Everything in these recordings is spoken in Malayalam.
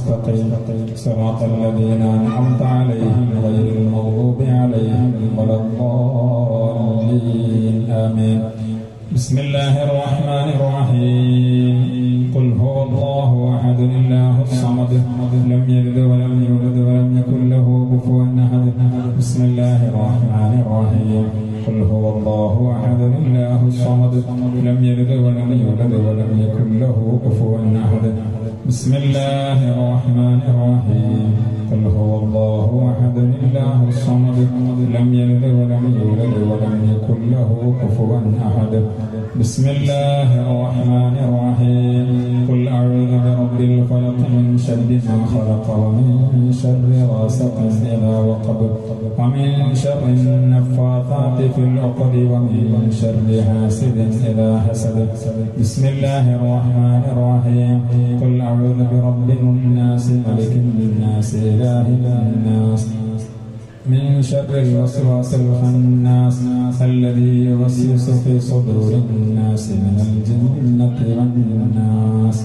المستقيم صراط الذين أنعمت عليهم غير المغضوب عليهم ولا الضالين آمين. بسم الله الرحمن الرحيم. قل هو الله أحد الله الصمد لم يلد ولم يولد ولم يكن له كفوا أحد. بسم الله الرحمن الرحيم. قل هو الله أحد الله الصمد لم يلد ولم يولد ولم يكن له كفوا أحد. بسم الله الرحمن الرحيم. قل هو الله أحد الله الصمد لم يلد ولم يولد ولم يكن له كفوا أحد. بسم الله الرحمن الرحيم. قل أعوذ برب الفلق من شر ما خلق ومن شر غاسق إذا وقب ومن شر النفاثات في العقد ومن شر حاسد إذا حسد. بسم الله الرحمن الرحيم. قل أعوذ برب الناس ملك الناس إله الناس من شر الوسواس الخناس الذي يوسوس في صدور الناس من الجنة والناس.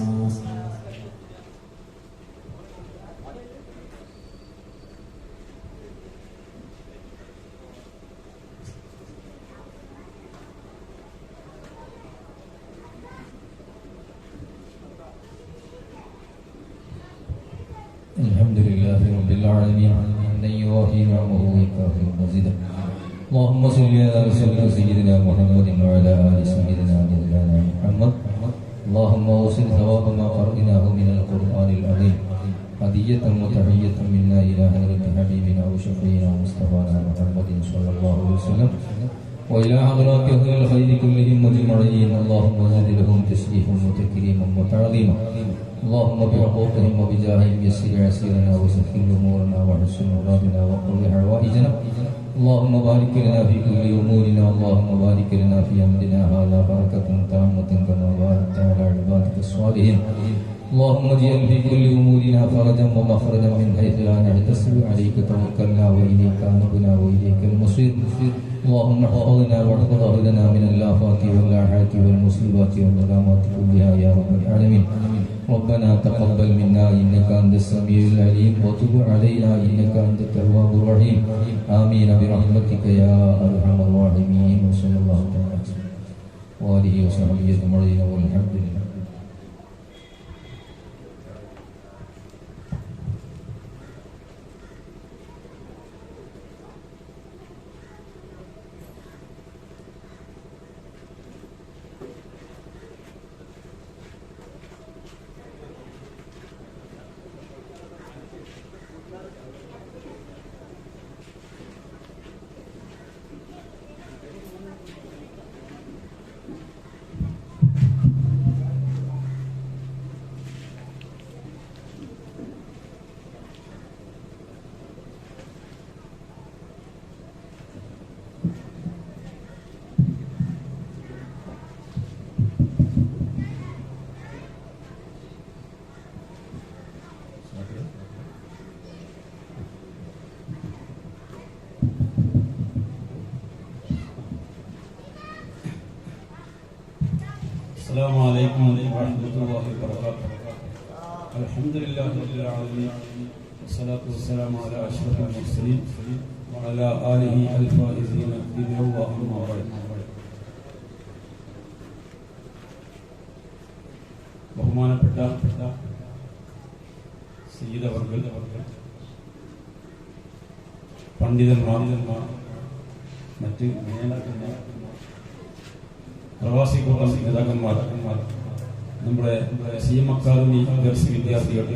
الحمد لله رب العالمين حمدا يوافي نعمه ويكافئ مزيدا. اللهم صل على سيدنا محمد وعلى ال سيدنا محمد. اللهم اوصل ثواب ما قرأناه من القرآن العظيم هدية وتحية منا إلى حضرة حبيبنا وشفيعنا ومصطفانا محمد صلى الله عليه وسلم وإلى حضرات أهل الخير كلهم أجمعين. اللهم زد لهم تشريفا وتكريما وتعظيما. اللهم بحقوقهم وبجاههم يسر عسيرنا وسهل أمورنا وحسن مرادنا وقض حوائجنا. اللهم بارك لنا في كل أمورنا. اللهم بارك لنا في أمرنا هذا بركة تامة كما باركت على عبادك الصالحين. اللهم اجعل في كل أمورنا فرجا ومخرجا من حيث لا نحتسب. عليك توكلنا وإليك أنبنا وإليك المصير. اللهم احفظنا واحفظ أهلنا من اللافات والآحات والمصيبات والظلامات كلها يا رب العالمين. ربنا تقبل منا إنك أنت السميع العليم وتب علينا إنك أنت التواب الرحيم. آمين برحمتك يا أرحم الراحمين. وصلى الله عليه وسلم وآله وصحبه أجمعين والحمد لله. السلام عليكم ورحمة الله وبركاته. الحمد لله رب العالمين والصلاة والسلام على أشرف المرسلين وعلى آله الفائزين بإذن الله أما بعد. ബഹുമാനപ്പെട്ട സയ്യിദവർകൾ, പണ്ഡിതന്മാർ, മറ്റ് പ്രവാസി കൂട്ടം നേതാക്കന്മാർ, നമ്മുടെ CM അക്കാദമി ദർസ് വിദ്യാർത്ഥികൾ,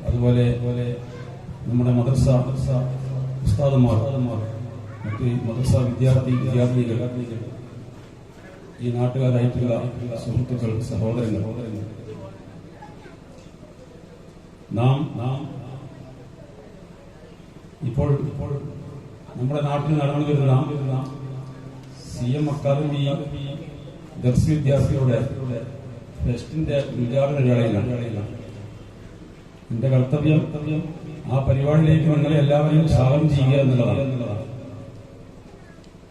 അതുപോലെ നമ്മുടെ മദ്രസ ഉസ്താദുമാർ, മറ്റ് മദ്രസ വിദ്യാർത്ഥികൾ, ഈ നാട്ടുകാരായിട്ടുള്ള സുഹൃത്തുക്കൾ, സഹോദരങ്ങൾ, നാം ഇപ്പോൾ നമ്മുടെ നാട്ടിൽ നടന്നു വരുന്ന CM അക്കാദമി ദർസ് വിദ്യാർത്ഥികളുടെ ഫെസ്റ്റിന്റെ ഉദ്ഘാടന വേളയിലാണ്. എന്റെ കർത്തവ്യം ആ പരിപാടിയിലേക്ക് നിങ്ങളെ എല്ലാവരെയും സ്വാഗതം ചെയ്യുക എന്നുള്ളതാണ്.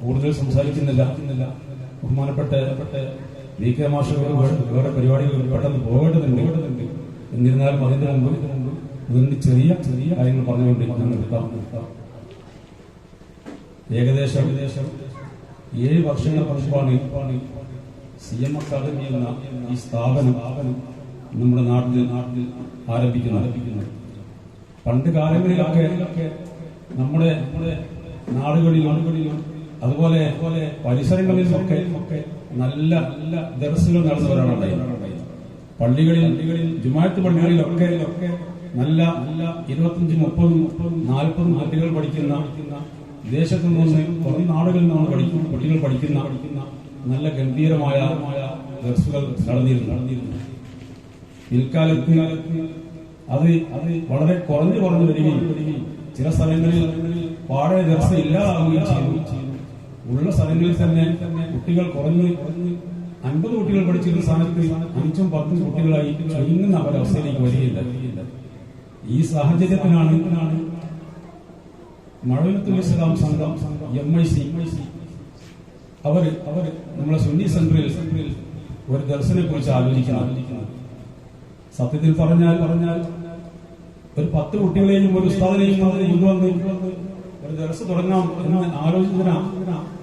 കൂടുതൽ സംസാരിക്കുന്നില്ല. ബഹുമാനപ്പെട്ട VK മാഷ് വേറെ പരിപാടികൾ പെട്ടെന്ന് പോകേണ്ടതുണ്ട്. എന്നിരുന്നാലും അതിന്റെ മുമ്പ് വീണ്ടും ചെറിയ കാര്യങ്ങൾ പറഞ്ഞുകൊണ്ടിരിക്കാൻ നിർത്താം. ഏകദേശം 7 വർഷങ്ങൾക്ക് മുമ്പാണ് CM അക്കാദമി എന്ന ഈ സ്ഥാപനം നമ്മുടെ നാട്ടിൽ ആരംഭിക്കുന്നത്. പണ്ട് കാലങ്ങളിലൊക്കെ നമ്മുടെ നാടുകളിലും അതുപോലെ പരിസരങ്ങളിലുമൊക്കെ നല്ല ദർസുകൾ നടന്നവരാണ്. പള്ളികളിൽ ജുമാഅത്ത് പള്ളികളിലൊക്കെ നല്ല 25, 30, 40 കുട്ടികൾ പഠിക്കുന്ന, ദേശത്തു നിന്ന് പുറം നാടുകളിൽ നിന്ന് കുട്ടികൾ പഠിക്കുന്ന നല്ല ഗംഭീരമായ ദർസുകൾ നടന്നിരുന്നു. പിൽക്കാലത്ത് അത് വളരെ കുറഞ്ഞു വരികയും ചില സ്ഥലങ്ങളിൽ പാടെ ദർസ ഇല്ലാതാവുകയും ചെയ്തു. ഉള്ള സ്ഥലങ്ങളിൽ തന്നെ കുട്ടികൾ കുറഞ്ഞ് 50 കുട്ടികൾ പഠിച്ചിരുന്ന സ്ഥാനത്ത് 5ഉം 10ഉം കുട്ടികളായി ചുരുങ്ങുന്ന ഒരവസ്ഥയിലേക്ക് വരികയില്ല. ഈ സാഹചര്യത്തിനാണ് മഴവിലത്തുൽ ഇസ്ലാം സംഘം MIC അവർ നമ്മളെ സുന്നി സെന്ററിൽ ഒരു ദർസിനെ കുറിച്ച് ആലോചിക്കുന്നത്. സത്യത്തിൽ പറഞ്ഞാൽ ഒരു 10 കുട്ടികളെയും ഒരു ഉസ്താദിനെയും കൊണ്ടുവന്ന് ഒരു ദർസ് തുടങ്ങാം എന്ന ആലോചന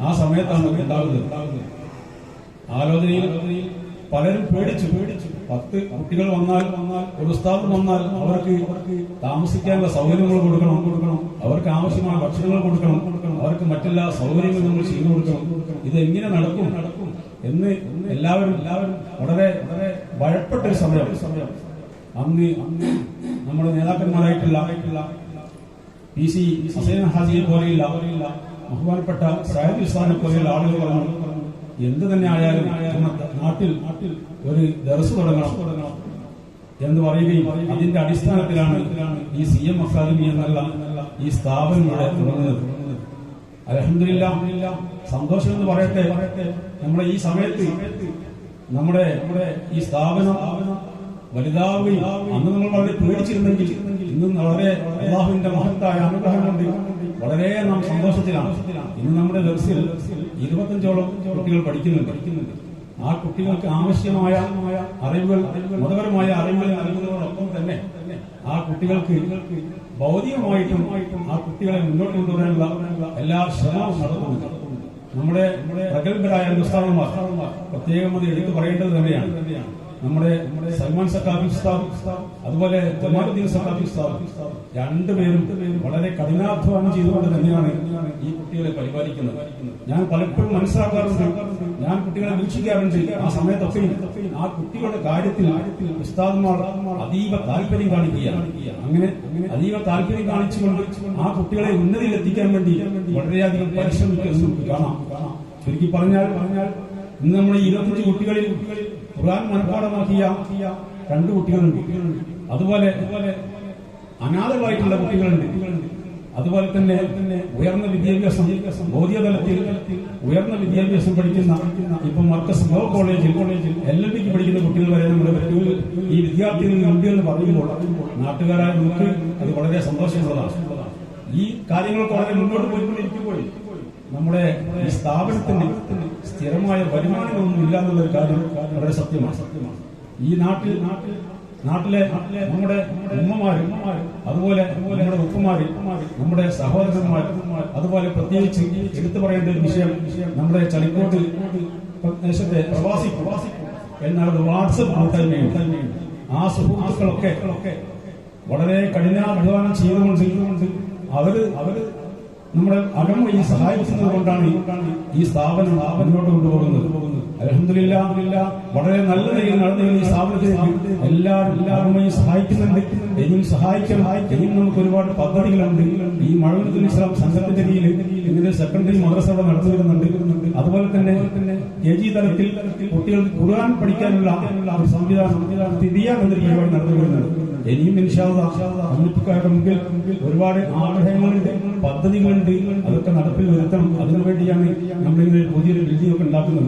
ആ സമയത്താണ് ഉണ്ടാകുന്നത്. ആലോചനയിൽ പലരും പേടിച്ചു. 10 കുട്ടികൾ വന്നാൽ, ഒരു ഉസ്താദ് വന്നാൽ അവർക്ക് താമസിക്കാനുള്ള സൗകര്യങ്ങൾ കൊടുക്കണം, അവർക്ക് ആവശ്യമായ ഭക്ഷണങ്ങൾ കൊടുക്കണം, അവർക്ക് മറ്റെല്ലാ സൗകര്യങ്ങളും നമ്മൾ ചെയ്തു കൊടുക്കണം. ഇതെങ്ങനെ നടക്കും എന്ന് എല്ലാവരും വളരെ ഭയപ്പെട്ടൊരു സമയം. അന്ന് നമ്മുടെ നേതാക്കന്മാരായിട്ടുള്ള PC ഹുസൈൻ ഹാജിയെ പോലെയുള്ള ബഹുമാനപ്പെട്ട സയ്യിദ് ഉസ്താദിനെ പോലെയുള്ള ആളുകൾ പറഞ്ഞു, എന്ത് തന്നെ ആയാലും നാട്ടിൽ ഒരു ദർസ് തുടങ്ങണം എന്ന് പറയുകയും അതിന്റെ അടിസ്ഥാനത്തിലാണ് ഈ CM അക്കാദമി എന്നുള്ള ഈ സ്ഥാപനം ഇവിടെ തുടങ്ങുന്നത്. അൽഹംദുലില്ലാഹ്, സന്തോഷം എന്ന് പറയട്ടെ, നമ്മുടെ ഈ സമയത്ത് നമ്മുടെ ഈ സ്ഥാപനം വലുതാവുകയും അന്ന് നമ്മൾ വളരെ പേടിച്ചിരുന്നെങ്കിൽ ഇന്ന് വളരെ അല്ലാഹുവിന്റെ മഹത്തായ അനുഗ്രഹം കൊണ്ട് വളരെ നാം സന്തോഷത്തിലാണ്. ഇന്ന് നമ്മുടെ ദർസിൽ 25ഓളം കുട്ടികൾ പഠിക്കുന്നുണ്ട്. ആ കുട്ടികൾക്ക് ആവശ്യമായ അറിവുകൾ, മതപരമായ അറിവുകൾ നൽകുന്നതോടൊപ്പം തന്നെ ആ കുട്ടികൾക്ക് ഭൗതികമായിട്ടും ആ കുട്ടികളെ മുന്നോട്ട് കൊണ്ടുവരാനുള്ള എല്ലാ ശ്രമവും നടത്തുന്നുണ്ട്. നമ്മുടെ പ്രഗത്ഭരായ ഉസ്താദുമാർ, പ്രത്യേകം അത് എടുത്തു പറയേണ്ടത് തന്നെയാണ്. നമ്മുടെ സൽമാൻ സഖാഫി ഉസ്താദ്, അതുപോലെ ജമാലുദ്ദീൻ സഖാഫി ഉസ്താദ്, രണ്ടുപേരും വളരെ കഠിനാധ്വാനം ചെയ്തുകൊണ്ട് തന്നെയാണ് ഈ കുട്ടികളെ പരിപാലിക്കുന്നത്. ഞാൻ പലപ്പോഴും മനസ്സിലാക്കാറുണ്ട്, ഞാൻ കുട്ടികളെ വീക്ഷിക്കാറുണ്ട്. ആ സമയത്തൊക്കെ ആ കുട്ടികളുടെ കാര്യത്തിൽ ഉസ്താദുമാർ അതീവ താല്പര്യം കാണിക്കുകയാണ്. അങ്ങനെ അതീവ താല്പര്യം കാണിച്ചുകൊണ്ട് ആ കുട്ടികളെ ഉന്നതിയിൽ എത്തിക്കാൻ വേണ്ടി വളരെയധികം പരിശ്രമിക്കുന്നത് നമുക്ക് കാണാം. ചുരുക്കി പറഞ്ഞാൽ ഇന്ന് നമ്മുടെ 25 കുട്ടികളിൽ ഖുർആൻ മനഃപാഠമാക്കിയ 2 കുട്ടികളുണ്ട്. അതുപോലെ അനാഥകളായിട്ടുള്ള കുട്ടികളുണ്ട്. അതുപോലെ തന്നെ ഉയർന്ന വിദ്യാഭ്യാസം, ഭൗതിക തലത്തിൽ ഉയർന്ന വിദ്യാഭ്യാസം പഠിക്കുന്ന, ഇപ്പൊ മർക്കസ് ലോ കോളേജിൽ LLBക്ക് പഠിക്കുന്ന കുട്ടികൾ വരെ നമ്മുടെ ഈ വിദ്യാർത്ഥികളിൽ ഉണ്ട് എന്ന് പറയുമ്പോൾ നാട്ടുകാരായ നമുക്ക് അത് വളരെ സന്തോഷമുള്ളതാണ്. ഈ കാര്യങ്ങൾക്ക് വളരെ മുന്നോട്ട് പോയിക്കൊണ്ടിരിക്കുമ്പോൾ നമ്മുടെ ഈ സ്ഥാപനത്തിന് സ്ഥിരമായ വരുമാനമൊന്നും ഇല്ല എന്നുള്ളൊരു കാര്യം വളരെ സത്യമാണ്. ഈ നാട്ടിലെ നമ്മുടെ ഉമ്മമാര്, അതുപോലെ നമ്മുടെ ഉപ്പമാര്, നമ്മുടെ സഹോദരന്മാർ, അതുപോലെ പ്രത്യേകിച്ച് എടുത്തു പറയേണ്ട ഒരു വിഷയം നമ്മുടെ ചളിക്കോട്ട് പ്രദേശത്തെ പ്രവാസി എന്നുള്ള വാട്സപ്പ് കൂട്ടായ്മയുണ്ട്. ആ സുഹൃത്തുക്കളൊക്കെ വളരെ കഠിനാധ്വാനം ചെയ്തുകൊണ്ട് അവര് നമ്മുടെ അകമൊഴി സഹായിക്കുന്നത് കൊണ്ടാണ് ഈ സ്ഥാപനം മുന്നോട്ട് കൊണ്ടുപോകുന്നത്. അൽഹംദുലില്ലാഹ്, വളരെ നല്ല നിലയിൽ നടന്ന ഈ സ്ഥാപനത്തിലേക്ക് എല്ലാവരും അകമൊഴി സഹായിക്കുന്നുണ്ട്. ഇനിയും സഹായിക്കണം. ഇനിയും നമുക്ക് ഒരുപാട് പദ്ധതികളുണ്ട്. ഈ മഴവിലത്തുൽ ഇസ്ലാം സംഘത്തിന്റെ കീഴിൽ ഇങ്ങനെ സെക്കൻഡറി മദ്രസ നടത്തി വരുന്നുണ്ട്. അതുപോലെ തന്നെ KG തലത്തിൽ കുട്ടികൾക്ക് ഖുർആൻ പഠിക്കാനുള്ള ഒരു സംവിധാനം തിരിയാൻ എന്നൊരു പരിപാടി നടത്തി വരുന്നുണ്ട്. ഇനിയും ഇൻഷാ അല്ലാഹ് കമ്മിറ്റിക്കാരുടെ മുമ്പിൽ ഒരുപാട് ആഗ്രഹങ്ങളുണ്ട്, പദ്ധതികളുണ്ട്. അതൊക്കെ നടപ്പിൽ വരുത്തണം. അതിനുവേണ്ടിയാണ് നമ്മളിങ്ങനെ പുതിയൊരു ബിൽഡിംഗ് ഉണ്ടാക്കുന്നത്.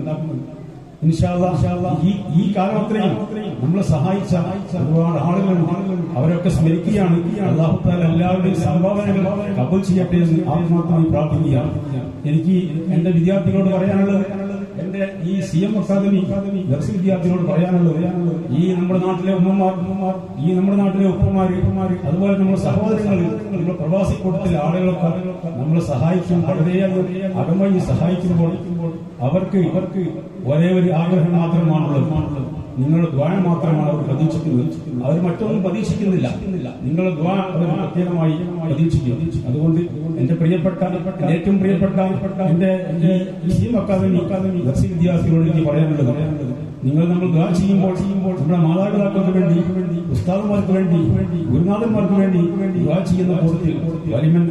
ഇൻഷാ അല്ലാഹ് ഈ കാലം അത്രയും നമ്മളെ സഹായിച്ച ഒരുപാട് ആളുകളുണ്ട്. അവരൊക്കെ സ്മരിക്കുകയാണ്. അല്ലാഹു തആല എല്ലാവരുടെയും സംഭാവനകൾ കബൂൽ ചെയ്യട്ടെ എന്ന് ആത്മാർത്ഥമായി പ്രാർത്ഥിക്കുകയാണ്. എനിക്ക് എന്റെ വിദ്യാർത്ഥികളോട് പറയാനുള്ളത്, എന്റെ ഈ CM അക്കാദമി ദർശ വിദ്യാർത്ഥികളോട് പറയാനുള്ളത്, ഈ നമ്മുടെ നാട്ടിലെ ഉമ്മമാർ, ഈ നമ്മുടെ നാട്ടിലെ ഉപ്പമാര്, അതുപോലെ നമ്മുടെ സഹോദരങ്ങൾ, നമ്മുടെ പ്രവാസി കൂട്ടത്തിലെ ആളുകളൊക്കെ നമ്മളെ സഹായിക്കും, വളരെയധികം അകമായി സഹായിക്കുമ്പോൾ അവർക്ക് ഒരേ ഒരു ആഗ്രഹം മാത്രമാണുള്ളത്. നിങ്ങളുടെ ദ്വാ മാത്രമാണ് അവർ പ്രതീക്ഷിക്കുന്നത്. അവർ മറ്റൊന്നും പ്രതീക്ഷിക്കുന്നില്ല. നിങ്ങളുടെ ദ്വാ അവർ പ്രത്യേകമായി പ്രതീക്ഷിക്കും. അതുകൊണ്ട് എന്റെ പ്രിയപ്പെട്ട, ഏറ്റവും പ്രിയപ്പെട്ട എന്റെ ഈ CM അക്കാദമി ദർശ വിദ്യാർത്ഥികളോട് എനിക്ക് പറയാനുള്ളത്, നമ്മൾ ദ്വാ ചെയ്യുമ്പോൾ നമ്മുടെ മാതാപിതാക്കൾക്ക് വേണ്ടി, ഉസ്താദുമാർക്ക് വേണ്ടി, ഗുരുനാഥന്മാർക്ക് വേണ്ടി ദ്വാ ചെയ്യുന്ന കൂട്ടത്തിൽ വലിമൻ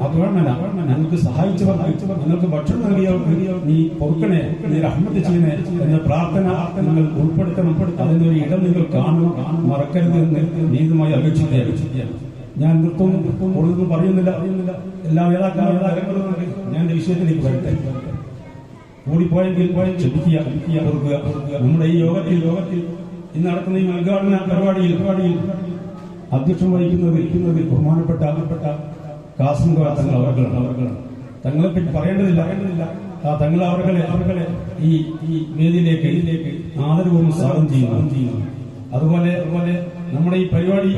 അദ്വാനന, ഞങ്ങൾക്ക് സഹായിച്ചവർക്ക്, നിങ്ങൾക്ക് ഭക്ഷണം നൽകിയവർക്ക് നീ പൊറുക്കണേ, നീ റഹ്മത്ത് ചെയ്യണേ എന്ന പ്രാർത്ഥന നിങ്ങൾ ഉൾപ്പെടുത്തണം. അതിനൊരു ഇടം നിങ്ങൾ കാണണം, മറക്കരുത് എന്ന് നീതുമായി അപേക്ഷിക്കുകയാണ്. ഞാൻ കൂടുതലൊന്നും പറയുന്നില്ല. എല്ലാ നേതാക്കളുമുണ്ട്. ഞാൻ എന്റെ വിഷയത്തിലേക്ക് വരട്ടെ. കൂടിപ്പോയെങ്കിൽ ക്ഷമിക്കുക, ഓർക്കുക. നമ്മുടെ ഈ യോഗത്തിൽ ഇന്ന് നടക്കുന്ന ഈ ഉദ്ഘാടന പരിപാടിയിൽ അധ്യക്ഷം വഹിക്കുന്നത് ബഹുമാനപ്പെട്ട കാസിം തങ്ങൾ അവർകളാണ്. തങ്ങളെപ്പറ്റി പറയേണ്ടതില്ല. തങ്ങൾ അവർകളെ ഈ വേദിയിലേക്ക് ആദരവും സ്വാഗതം ചെയ്യുന്നു. അതുപോലെ നമ്മുടെ ഈ പരിപാടി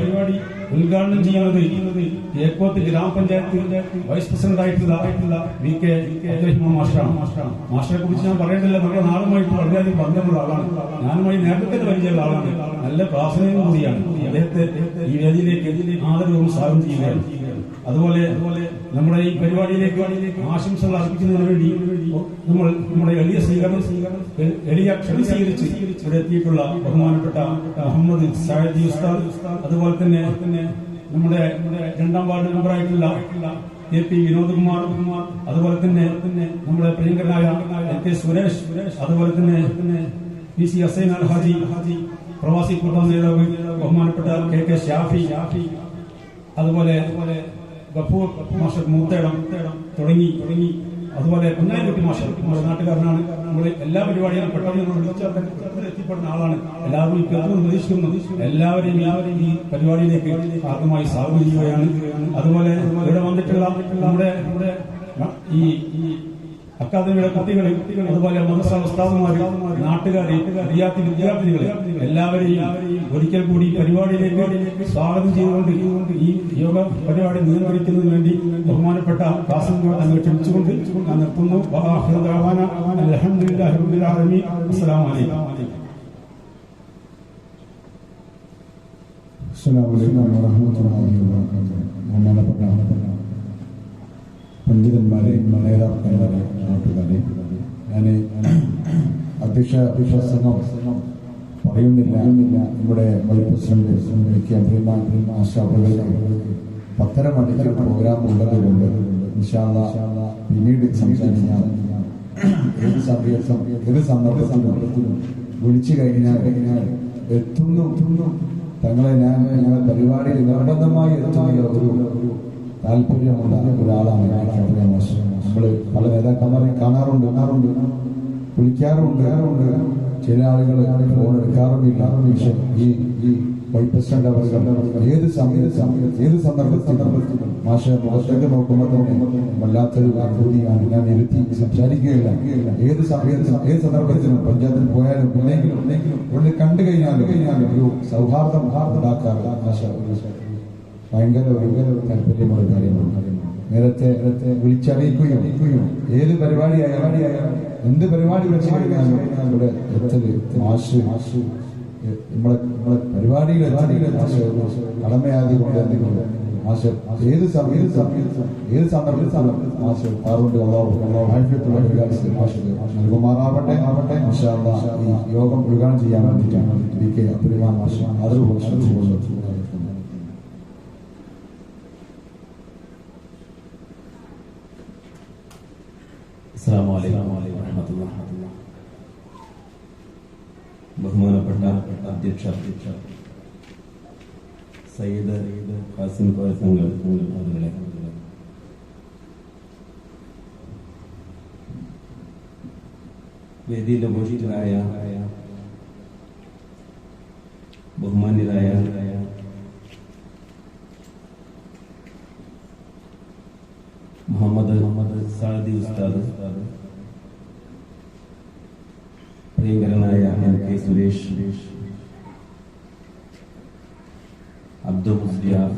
ഉദ്ഘാടനം ചെയ്യുന്നത് തേക്കോത്ത് ഗ്രാമപഞ്ചായത്ത് വൈസ് പ്രസിഡന്റ് ആയിട്ടുള്ള VK അബ്ദുറഹിമാൻ മാസ്റ്ററെ കുറിച്ച് ഞാൻ പറയേണ്ടില്ല. നമ്മുടെ നാളുമായിട്ട് വളരെയധികം ബന്ധമുള്ള ആളാണ്. ഞാനുമായി നേരത്തെ പരിചയമുള്ള ആളാണ്. നല്ല പ്രാസംഗികം കൂടിയാണ്. അദ്ദേഹത്തെ ഈ വേദിയിലേക്ക് ആദരവും സ്വാഗതം ചെയ്യുകയാണ്. അതുപോലെ നമ്മുടെ ഈ പരിപാടിയിലേക്ക് ആശംസകൾ അർപ്പിക്കുന്നതിന് വേണ്ടി നമ്മുടെ എളിയ ക്ഷണം സ്വീകരിച്ച് ഇവിടെ എത്തിയിട്ടുള്ള ബഹുമാനപ്പെട്ട മുഹമ്മദ് സായദ് ഉസ്താദ്, അതുപോലെ തന്നെ നമ്മുടെ 2ാം വാർഡ് മെമ്പറായിട്ടുള്ള KP വിനോദ് കുമാർ, അതുപോലെ തന്നെ നമ്മുടെ പ്രിയങ്കരനായ LK സുരേഷ്, അതുപോലെ തന്നെ PC ഹസൈൻ അൽ ഹാജി, പ്രവാസി കൂട്ടം നേതാവ് ബഹുമാനപ്പെട്ട KK ഷാഫി, അതുപോലെ ഗഫൂർ മാസ്റ്റർ മൂത്തേടം തുടങ്ങി അതുപോലെ കുഞ്ഞാലിക്കുട്ടി മാസ്റ്റർ നമ്മുടെ നാട്ടുകാരനാണ്. നമ്മുടെ എല്ലാ പരിപാടികളും പെട്ടെന്ന് എത്തിപ്പെടുന്ന ആളാണ്. എല്ലാവരും പ്രതീക്ഷിക്കുന്നു. എല്ലാവരെയും ഈ പരിപാടിയിലേക്ക് ആദ്യമായി സ്വാഗതം ചെയ്യുകയാണ്. അതുപോലെ ഇവിടെ വന്നിട്ടുള്ള നമ്മുടെ ഈ അക്കാദമിയുടെ കുട്ടികൾ, അതുപോലെ മദ്രസ ഉസ്താദുമാര്, നാട്ടുകാരെ, വിദ്യാർത്ഥികളെ എല്ലാവരെയും ഒരിക്കൽ കൂടി പരിപാടിയിലേക്ക് സ്വാഗതം ചെയ്തുകൊണ്ട് ഈ യോഗ പരിപാടി നിയന്ത്രിക്കുന്നതിന് വേണ്ടി ബഹുമാനപ്പെട്ട കാസിം തങ്ങൾ ക്ഷണിച്ചുകൊണ്ട് ഞാൻ നിർത്തുന്നു. അൽഹംദുലില്ലാഹി റബ്ബിൽ ആലമീൻ. അസ്സലാമു അലൈക്കും. അസ്സലാമു അലൈക്കും വറഹ്മത്തുള്ളാഹി വബറകാതുഹു. ബഹുമാനപ്പെട്ട പണ്ഡിതന്മാരെ, നേതാക്കന്മാരെ, നാട്ടുകാരെ, ഞാൻ അധ്യക്ഷ പ്രസംഗം പറയുന്നില്ല. നമ്മുടെ വൈസ് പ്രസിഡന്റ് VK അബ്ദുറഹിമാൻ ആശാവുകൾക്ക് 10:30 മണിക്ക് പ്രോഗ്രാം ഉള്ളതുകൊണ്ട് ഇൻഷാ അല്ലാഹ് പിന്നീട് സംസാരിക്കാം. ഏത് സന്ദർഭത്തിലും വിളിച്ചു കഴിഞ്ഞാൽ എത്തുന്നു. തങ്ങളെ ഞങ്ങളുടെ പരിപാടിയിൽ നിർബന്ധമായി എത്തുന്ന ഒരു താല്പര്യമുള്ള ഒരാളാണ്. നമ്മൾ പല നേതാക്കന്മാരെയും കാണാറുണ്ട്, വിളിക്കാറുണ്ട്. ചില ആളുകൾ ഫോൺ എടുക്കാറുമില്ല. പക്ഷെ ഈ വൈസ് പ്രസിഡന്റ് അവർ ഏത് സന്ദർഭത്തിലും മാഷ മുഖത്തേക്ക് നോക്കുമ്പോൾ തന്നെ വല്ലാത്തൊരു അനുഭൂതിയാണ്. ഞാൻ ഇരുത്തി സംസാരിക്കുകയില്ല. ഏത് സന്ദർഭത്തിലും പഞ്ചായത്തിൽ പോയാലും ഇല്ലെങ്കിലും ഇവിടെ കണ്ടു കഴിഞ്ഞാലും ഒരു സൗഹാർദ്ദം ഉണ്ടാക്കാറ് മാഷ ഭയങ്കര താല്പര്യമുള്ള കാര്യമാണ്. നേരത്തെ വിളിച്ചറിയിക്കുകയും ഏത് പരിപാടിയായാലും എന്ത് പരിപാടി വെച്ച് കഴിഞ്ഞാലും ഇവിടെ മാഷ് നമ്മളെ പരിപാടിയിൽ കടമയായതുകൊണ്ട് മാഷ് ഏത് സന്ദർഭത്തിലും മാഷ് പാറുണ്ട്. നൽകുമാറാവട്ടെ. ഇൻഷാ അല്ലാഹ് ഈ യോഗം ഉദ്ഘാടനം ചെയ്യാൻ വേണ്ടിയിട്ടാണ് VK അബ്ദുറഹിമാൻ മാഷ് ആദരവ് ക്ഷണിച്ചുകൊള്ളുന്നത്. അസ്സലാമു അലൈക്കും വറഹ്മത്തുള്ളാഹി. ബഹുമാനപ്പെട്ട അധ്യക്ഷ സയ്യിദ് ഖാസിം കോയ തങ്ങൾ അവരുടെ വേദിയിലെ ഭൂഷിതരായ ബഹുമാന്യരായ Muhammad Sadi Ustad, K Suresh, Abdul Musliyar,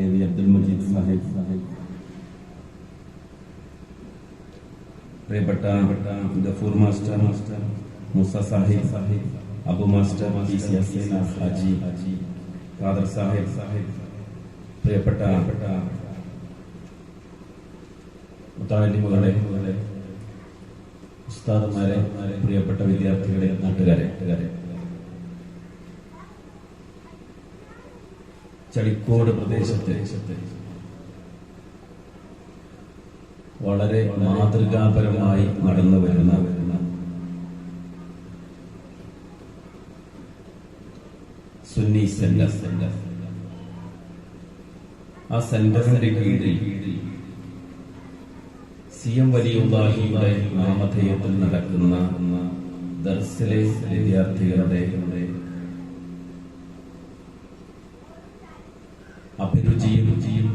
A V Abdul Majeed Sahib, പ്രിയപ്പെട്ട ഗഫൂർ മാസ്റ്റർ, മൂസ സാഹിബ്, അബു മാസ്റ്റർ, ഹാജി, ഖാദർ സാഹിബ്, പ്രിയപ്പെട്ട മുത്താലിമുകളെ, ഉസ്താദുമാരെ, പ്രിയപ്പെട്ട വിദ്യാർത്ഥികളെ, നാട്ടുകാരെ, ചളിക്കോട് പ്രദേശത്തെ വളരെ മാതൃകാപരമായി നടന്നു വരുന്ന സുന്നി സെന്റർ, ആ സെന്ററിന്റെ കീഴിൽ CM വലിയുള്ളാഹിയുടെ നാമധേയത്തിൽ നടക്കുന്ന ദർസിലെ വിദ്യാർത്ഥികളുടെ അഭിരുചിയും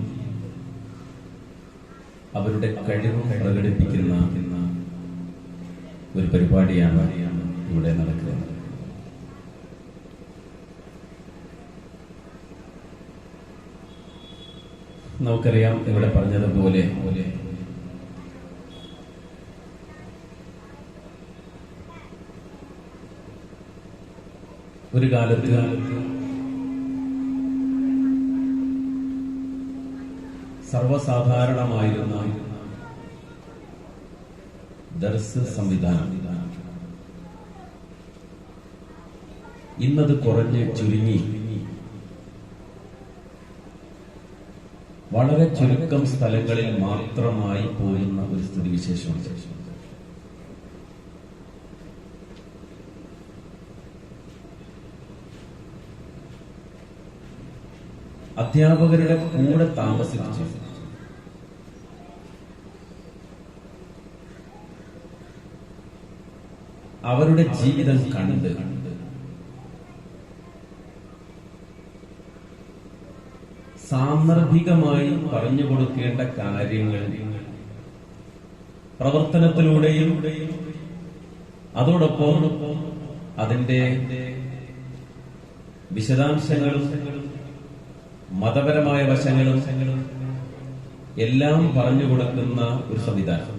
അവരുടെ കഴിവും പ്രകടിപ്പിക്കുന്ന ഒരു പരിപാടിയാണ് ഇവിടെ നടക്കുന്നത്. നമുക്കറിയാം, ഇവിടെ പറഞ്ഞതുപോലെ ഒരു കാലത്ത് സർവസാധാരണമായിരുന്ന ദർസ് സംവിധാനം ഇന്നത് കുറഞ്ഞ് ചുരുങ്ങി വളരെ ചുരുക്കം സ്ഥലങ്ങളിൽ മാത്രമായി പോകുന്ന ഒരു സ്ഥിതിവിശേഷമുണ്ട്. അധ്യാപകരുടെ കൂടെ താമസിച്ചു അവരുടെ ജീവിതം കണ്ട് സാന്ദർഭികമായി പറഞ്ഞു കൊടുക്കേണ്ട കാര്യങ്ങൾ പ്രവർത്തനത്തിലൂടെയും അതോടൊപ്പം അതിന്റെ വിശദാംശങ്ങളും മതപരമായ വശങ്ങളും എല്ലാം പറഞ്ഞു കൊടുക്കുന്ന ഒരു സംവിധാനം.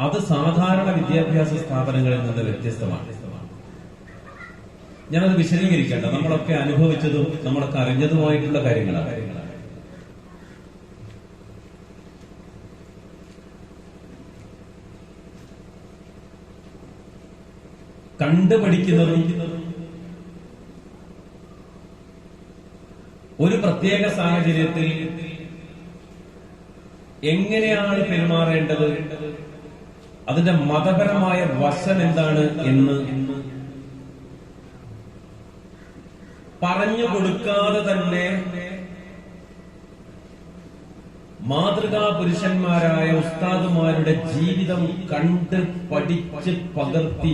അത് സാധാരണ വിദ്യാഭ്യാസ സ്ഥാപനങ്ങളിൽ നിന്ന് വ്യത്യസ്തമാണ്. ഞാനത് വിശദീകരിക്കേണ്ട, നമ്മളൊക്കെ അനുഭവിച്ചതും നമ്മളൊക്കെ അറിഞ്ഞതുമായിട്ടുള്ള കാര്യങ്ങളാണ്. കണ്ടുപഠിക്കുന്നതും ഒരു പ്രത്യേക സാഹചര്യത്തിൽ എങ്ങനെയാണ് പെരുമാറേണ്ടത്, അതിന്റെ മതപരമായ വശം എന്താണ് എന്ന് പറഞ്ഞു കൊടുക്കാതെ തന്നെ മാതൃകാ പുരുഷന്മാരായ ഉസ്താദുമാരുടെ ജീവിതം കണ്ട് പഠിച്ച് പകർത്തി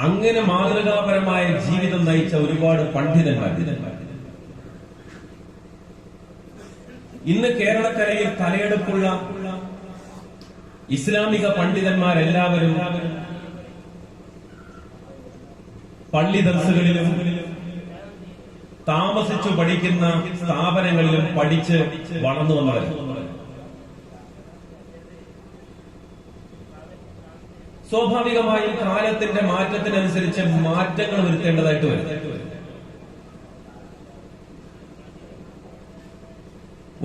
അങ്ങനെ മാതൃകാപരമായ ജീവിതം നയിച്ച ഒരുപാട് പണ്ഡിതന്മാർ ഇന്ന് കേരളക്കരയിൽ തലയെടുപ്പുള്ള ഇസ്ലാമിക പണ്ഡിതന്മാരെല്ലാവരും പള്ളി ദർസുകളിലും താമസിച്ചു പഠിക്കുന്ന സ്ഥാപനങ്ങളിലും പഠിച്ച് വളർന്നു വന്നവർ. സ്വാഭാവികമായും കാലത്തിന്റെ മാറ്റത്തിനനുസരിച്ച് മാറ്റങ്ങൾ വരുത്തേണ്ടതായിട്ട് വരും.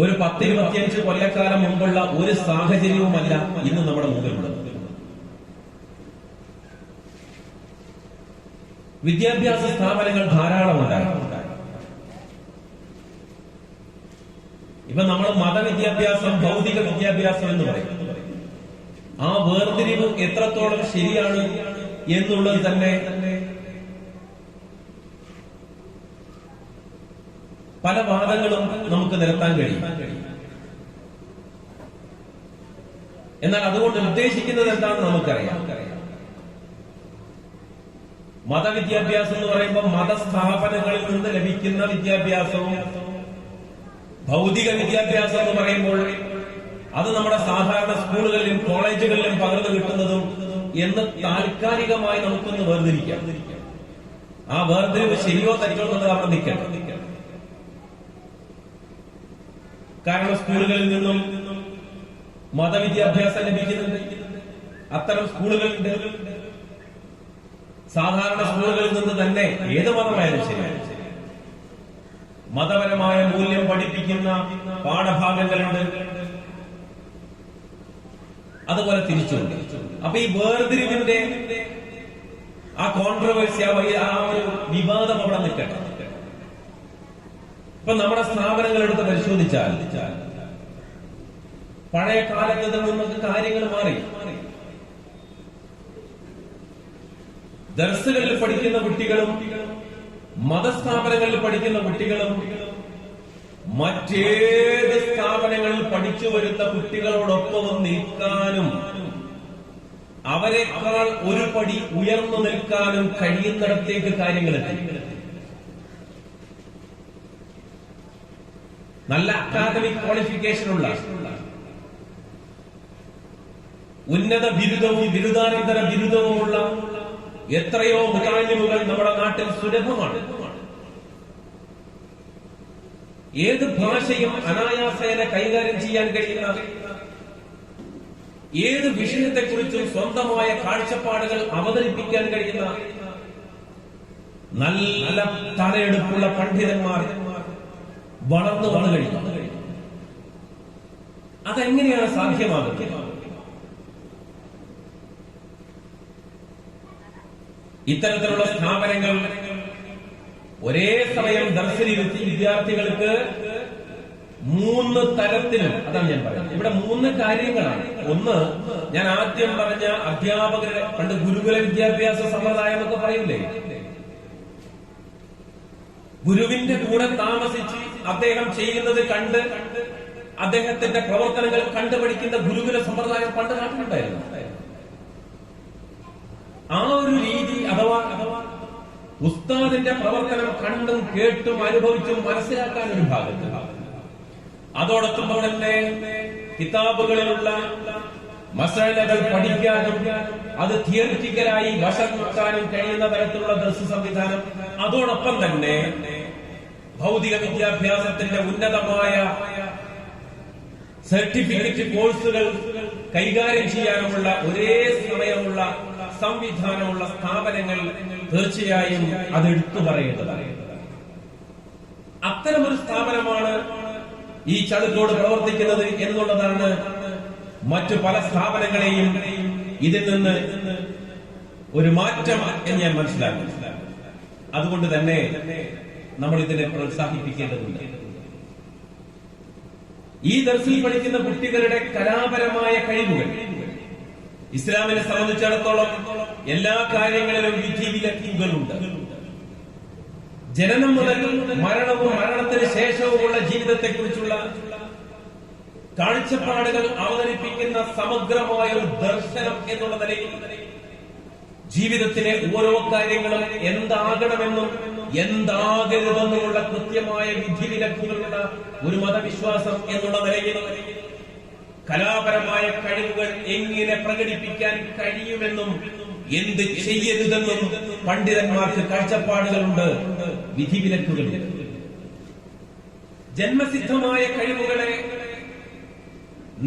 ഒരു 10-25 കൊല്ലക്കാലം മുമ്പുള്ള ഒരു സാഹചര്യവുമല്ല ഇന്ന് നമ്മുടെ മുമ്പിലുള്ളത്. വിദ്യാഭ്യാസ സ്ഥാപനങ്ങൾ ധാരാളമുണ്ടായിരുന്നു. ഇപ്പൊ നമ്മൾ മതവിദ്യാഭ്യാസം, ഭൗതിക വിദ്യാഭ്യാസം എന്ന് പറയും. ആ വേർതിരിവ് എത്രത്തോളം ശരിയാണ് എന്നുള്ളത് തന്നെ പല വാദങ്ങളും നമുക്ക് നിരത്താൻ കഴിയും. എന്നാൽ അതുകൊണ്ട് ഉദ്ദേശിക്കുന്നത് എന്താണെന്ന് നമുക്കറിയാം. മതവിദ്യാഭ്യാസം എന്ന് പറയുമ്പോൾ മതസ്ഥാപനങ്ങളിൽ നിന്ന് ലഭിക്കുന്ന വിദ്യാഭ്യാസവും ഭൗതിക വിദ്യാഭ്യാസം എന്ന് പറയുമ്പോൾ അത് നമ്മുടെ സാധാരണ സ്കൂളുകളിലും കോളേജുകളിലും പകർന്നു കിട്ടുന്നതും എന്ന് താൽക്കാലികമായി നമുക്കൊന്ന് വേർതിരിക്കാം. ആ വേർതിരിവ് ശരിയോ തെറ്റോ എന്നുള്ളത് അവിടെ നിൽക്കണം. കാരണം സ്കൂളുകളിൽ നിന്നും മതവിദ്യാഭ്യാസം ലഭിക്കുന്നുണ്ട്, അത്തരം സ്കൂളുകളുണ്ട്. സാധാരണ സ്കൂളുകളിൽ നിന്ന് തന്നെ ഏത് മതമായാലും ശരിയാണ് മതപരമായ മൂല്യം പഠിപ്പിക്കുന്ന പാഠഭാഗങ്ങളുണ്ട്, അതുപോലെ തിരിച്ചുണ്ട്. അപ്പൊ ഈ വേർതിരിവിന്റെ ആ കോൺട്രവേഴ്സി, ആ ഒരു വിവാദം അവിടെ നിൽക്കട്ടെ. ഇപ്പൊ നമ്മുടെ സ്ഥാപനങ്ങൾ എടുത്ത് പരിശോധിച്ചാൽ പഴയ കാലഘട്ടത്തിൽ നിന്നൊക്കെ കാര്യങ്ങൾ മാറി. ദർസുകളിൽ പഠിക്കുന്ന കുട്ടികളും മതസ്ഥാപനങ്ങളിൽ പഠിക്കുന്ന കുട്ടികളും മറ്റേത് സ്ഥാപനങ്ങളിൽ പഠിച്ചു വരുന്ന കുട്ടികളോടൊപ്പം നിൽക്കാനും അവരെക്കാൾ ഒരു പടി ഉയർന്നു നിൽക്കാനും കഴിയുന്നിടത്തേക്ക് കാര്യങ്ങളെത്തി. നല്ല അക്കാദമിക് ക്വാളിഫിക്കേഷനുള്ള ഉന്നത ബിരുദവും ബിരുദാനന്തര ബിരുദവുമുള്ള എത്രയോ മുതാലിമുകൾ നമ്മുടെ നാട്ടിൽ സുലഭമാണ്. ഏത് ഭാഷയും അനായാസേന കൈകാര്യം ചെയ്യാൻ കഴിയുന്ന, ഏത് വിഷയത്തെക്കുറിച്ചും സ്വന്തമായ കാഴ്ചപ്പാടുകൾ അവതരിപ്പിക്കാൻ കഴിയുന്ന നല്ല തലയെടുപ്പുള്ള പണ്ഡിതന്മാർ വളർന്നു വന്നു കഴിഞ്ഞു. അതെങ്ങനെയാണ് സാധ്യമാകുന്നത്? ഇത്തരത്തിലുള്ള സ്ഥാപനങ്ങൾ ഒരേ സമയം ദർശനിരുത്തി വിദ്യാർത്ഥികൾക്ക് 3 തരത്തിലും, അതാണ് ഞാൻ പറയുന്നത്. ഇവിടെ 3 കാര്യങ്ങളാണ്. ഒന്ന്, ഞാൻ ആദ്യം പറഞ്ഞ അധ്യാപകരുടെ പണ്ട് ഗുരുകുല വിദ്യാഭ്യാസ സമ്പ്രദായം എന്നൊക്കെ പറയില്ലേ, ഗുരുവിന്റെ കൂടെ താമസിച്ച് അദ്ദേഹം ചെയ്യുന്നത് കണ്ട് അദ്ദേഹത്തിന്റെ പ്രവർത്തനങ്ങൾ കണ്ടുപഠിക്കുന്ന ഗുരുകുല സമ്പ്രദായം പണ്ട് നാട്ടിലുണ്ടായിരുന്നു. ആ ഒരു രീതി അഥവാ ഉസ്താദിന്റെ പ്രവർത്തനം കണ്ടും കേട്ടും അനുഭവിച്ചും മനസ്സിലാക്കാൻ ഒരു ഭാഗത്ത്, അതോടൊപ്പം തന്നെ കിതാബുകളിലുള്ള മസലകൾ പഠിക്കാനും അത് തിയറിറ്റിക്കലായി വശം വെക്കാനും കഴിയുന്ന തരത്തിലുള്ള ദർസ് സംവിധാനം, അതോടൊപ്പം തന്നെ ഭൗതിക വിദ്യാഭ്യാസത്തിന്റെ ഉന്നതമായ സർട്ടിഫിക്കറ്റ് കോഴ്സുകൾ കൈകാര്യം ചെയ്യാനുമുള്ള ഒരേ സമയമുള്ള സംവിധാനമുള്ള സ്ഥാപനങ്ങൾ തീർച്ചയായും അത് എടുത്തു പറയേണ്ടതാണ്. അത്തരമൊരു സ്ഥാപനമാണ് ഈ ചളുക്കോട് പ്രവർത്തിക്കുന്നത് എന്നുള്ളതാണ് മറ്റു പല സ്ഥാപനങ്ങളെയും ഇതിൽ നിന്ന് ഒരു മാറ്റം എന്ന് ഞാൻ മനസ്സിലാക്കുന്നു. അതുകൊണ്ട് തന്നെ നമ്മൾ ഇതിനെ പ്രോത്സാഹിപ്പിക്കേണ്ടതുണ്ട്. ഈ ദർസിൽ പഠിക്കുന്ന കുട്ടികളുടെ കലാപരമായ കഴിവുകൾ ഇസ്ലാമിനെ സംബന്ധിച്ചിടത്തോളം എല്ലാ കാര്യങ്ങളിലും വിധിവിലക്കുകളുണ്ട്. ജനനം മുതൽ മരണവും മരണത്തിന് ശേഷവുമുള്ള ജീവിതത്തെക്കുറിച്ചുള്ള കാഴ്ചപ്പാടുകൾ അവതരിപ്പിക്കുന്ന സമഗ്രമായ ഒരു ദർശനം എന്നുള്ള നിലയിൽ ജീവിതത്തിലെ ഓരോ കാര്യങ്ങളും എന്താകണമെന്നും എന്താകരുതെന്നുമുള്ള കൃത്യമായ വിധിവിലക്കുകളുള്ള ഒരു മതവിശ്വാസം എന്നുള്ള നിലയിൽ കലാപരമായ കഴിവുകൾ എങ്ങനെ പ്രകടിപ്പിക്കാൻ കഴിയുമെന്നും എന്ത് ചെയ്യരുതെന്നും പണ്ഡിതന്മാർക്ക് കാഴ്ചപ്പാടുകളുണ്ട്, വിധിവിലക്കുകളുണ്ട്. ജന്മസിദ്ധമായ കഴിവുകളെ